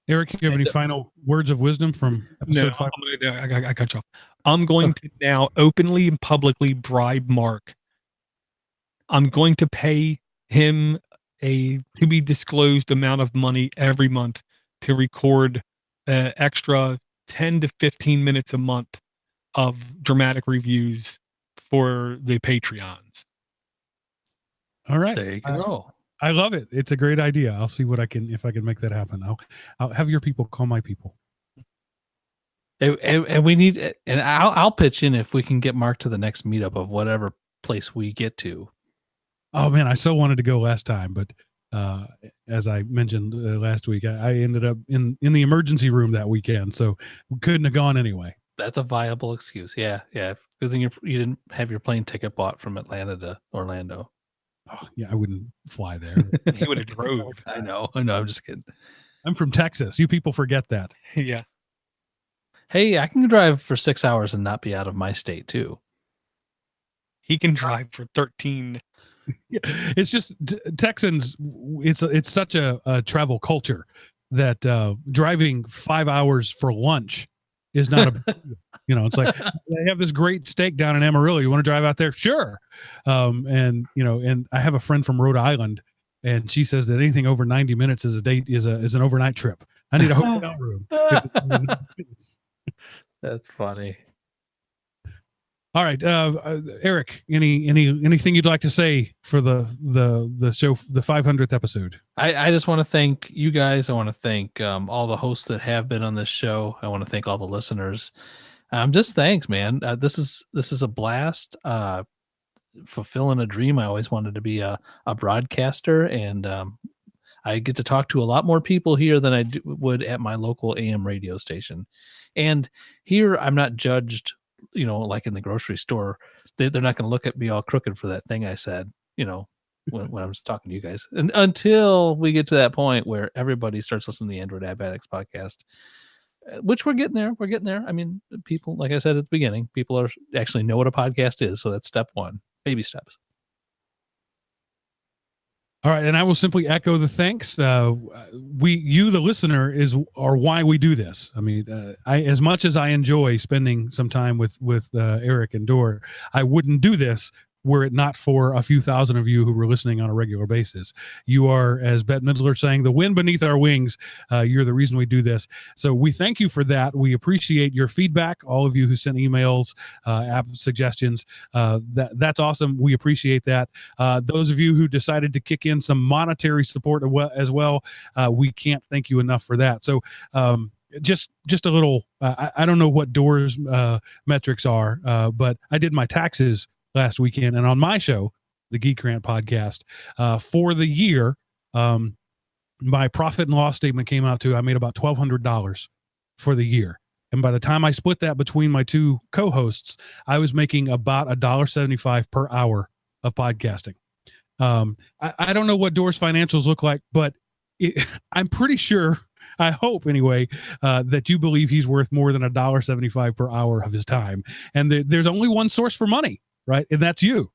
Eric, do you have any final words of wisdom from episode 5? I cut you off. I'm going to now openly and publicly bribe Mark. I'm going to pay him a to be disclosed amount of money every month to record extra 10 to 15 minutes a month of dramatic reviews for the Patreons. All right. There you go. I love it. It's a great idea. I'll see if I can make that happen. I'll have your people call my people. And we need, and I'll pitch in if we can get Mark to the next meetup of whatever place we get to. Oh man, I so wanted to go last time, but as I mentioned last week, I ended up in the emergency room that weekend, so we couldn't have gone anyway. That's a viable excuse. Yeah. Good thing you didn't have your plane ticket bought from Atlanta to Orlando. Oh, yeah, I wouldn't fly there. He would have drove. I know. I'm just kidding. I'm from Texas. You people forget that. Yeah. Hey, I can drive for 6 hours and not be out of my state too. He can drive for 13. It's just Texans. It's such a travel culture that driving 5 hours for lunch is not a, it's like they have this great steak down in Amarillo. You want to drive out there? Sure. And I have a friend from Rhode Island, and she says that anything over 90 minutes is an overnight trip. I need a hotel room. That's funny. All right, Eric, anything you'd like to say for the show, the 500th episode? I just want to thank you guys. I want to thank all the hosts that have been on this show. I want to thank all the listeners. Just thanks, man. This is a blast. Fulfilling a dream. I always wanted to be a broadcaster, and I get to talk to a lot more people here than I would at my local AM radio station. And here I'm not judged, like in the grocery store. They're not going to look at me all crooked for that thing I said, when I'm just talking to you guys. And until we get to that point where everybody starts listening to the Android App Addicts podcast, which we're getting there. We're getting there. I mean, people, like I said at the beginning, people actually know what a podcast is. So that's step one, baby steps. All right, and I will simply echo the thanks. You, the listener, are why we do this. I mean, as much as I enjoy spending some time with Eric and Dor, I wouldn't do this were it not for a few thousand of you who were listening on a regular basis. You are, as Bette Midler saying, the wind beneath our wings. You're the reason we do this. So we thank you for that. We appreciate your feedback, all of you who sent emails, app suggestions. That's awesome. We appreciate that. Those of you who decided to kick in some monetary support as well, we can't thank you enough for that. So just a little, I don't know what Dor's metrics are, but I did my taxes last weekend, and on my show, the Geek Rant podcast, for the year, my profit and loss statement came out to, I made about $1,200 for the year. And by the time I split that between my two co-hosts, I was making about $1.75 per hour of podcasting. I don't know what Dor's financials look like, but I'm pretty sure, I hope anyway, that you believe he's worth more than $1.75 per hour of his time. And there's only one source for money, right? And that's you.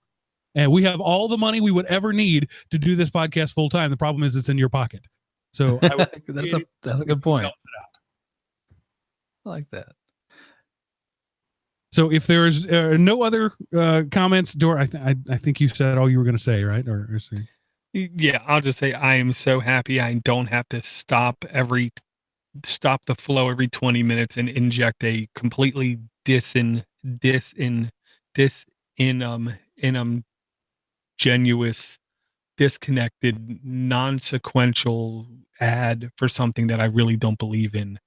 And we have all the money we would ever need to do this podcast full time. The problem is it's in your pocket. So that's a good point. I like that. So if there's no other comments, Dor, I think you said all you were going to say, right? Or Yeah, I'll just say I am so happy I don't have to stop the flow every 20 minutes and inject a completely genuous, disconnected, non-sequential ad for something that I really don't believe in.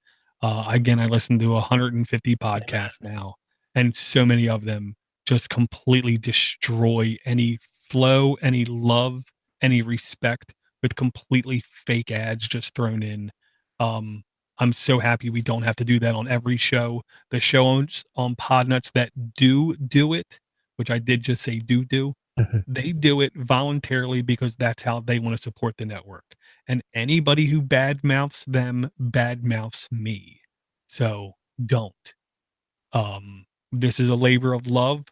Again, I listen to 150 podcasts now, and so many of them just completely destroy any flow, any love, any respect, with completely fake ads just thrown in. I'm so happy we don't have to do that on every show. The shows on Podnutz that do it, which I did just say do, they do it voluntarily because that's how they want to support the network. And anybody who badmouths them badmouths me. So don't. This is a labor of love,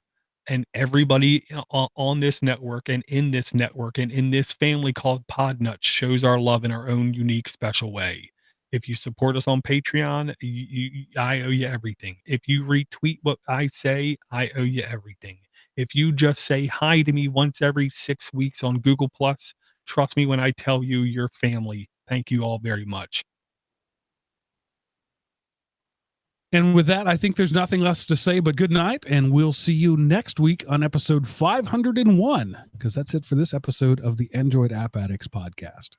and everybody on this network and in this family called Podnutz shows our love in our own unique, special way. If you support us on Patreon, I owe you everything. If you retweet what I say, I owe you everything. If you just say hi to me once every 6 weeks on Google+, trust me when I tell you you're family. Thank you all very much. And with that, I think there's nothing less to say but good night, and we'll see you next week on episode 501, because that's it for this episode of the Android App Addicts podcast.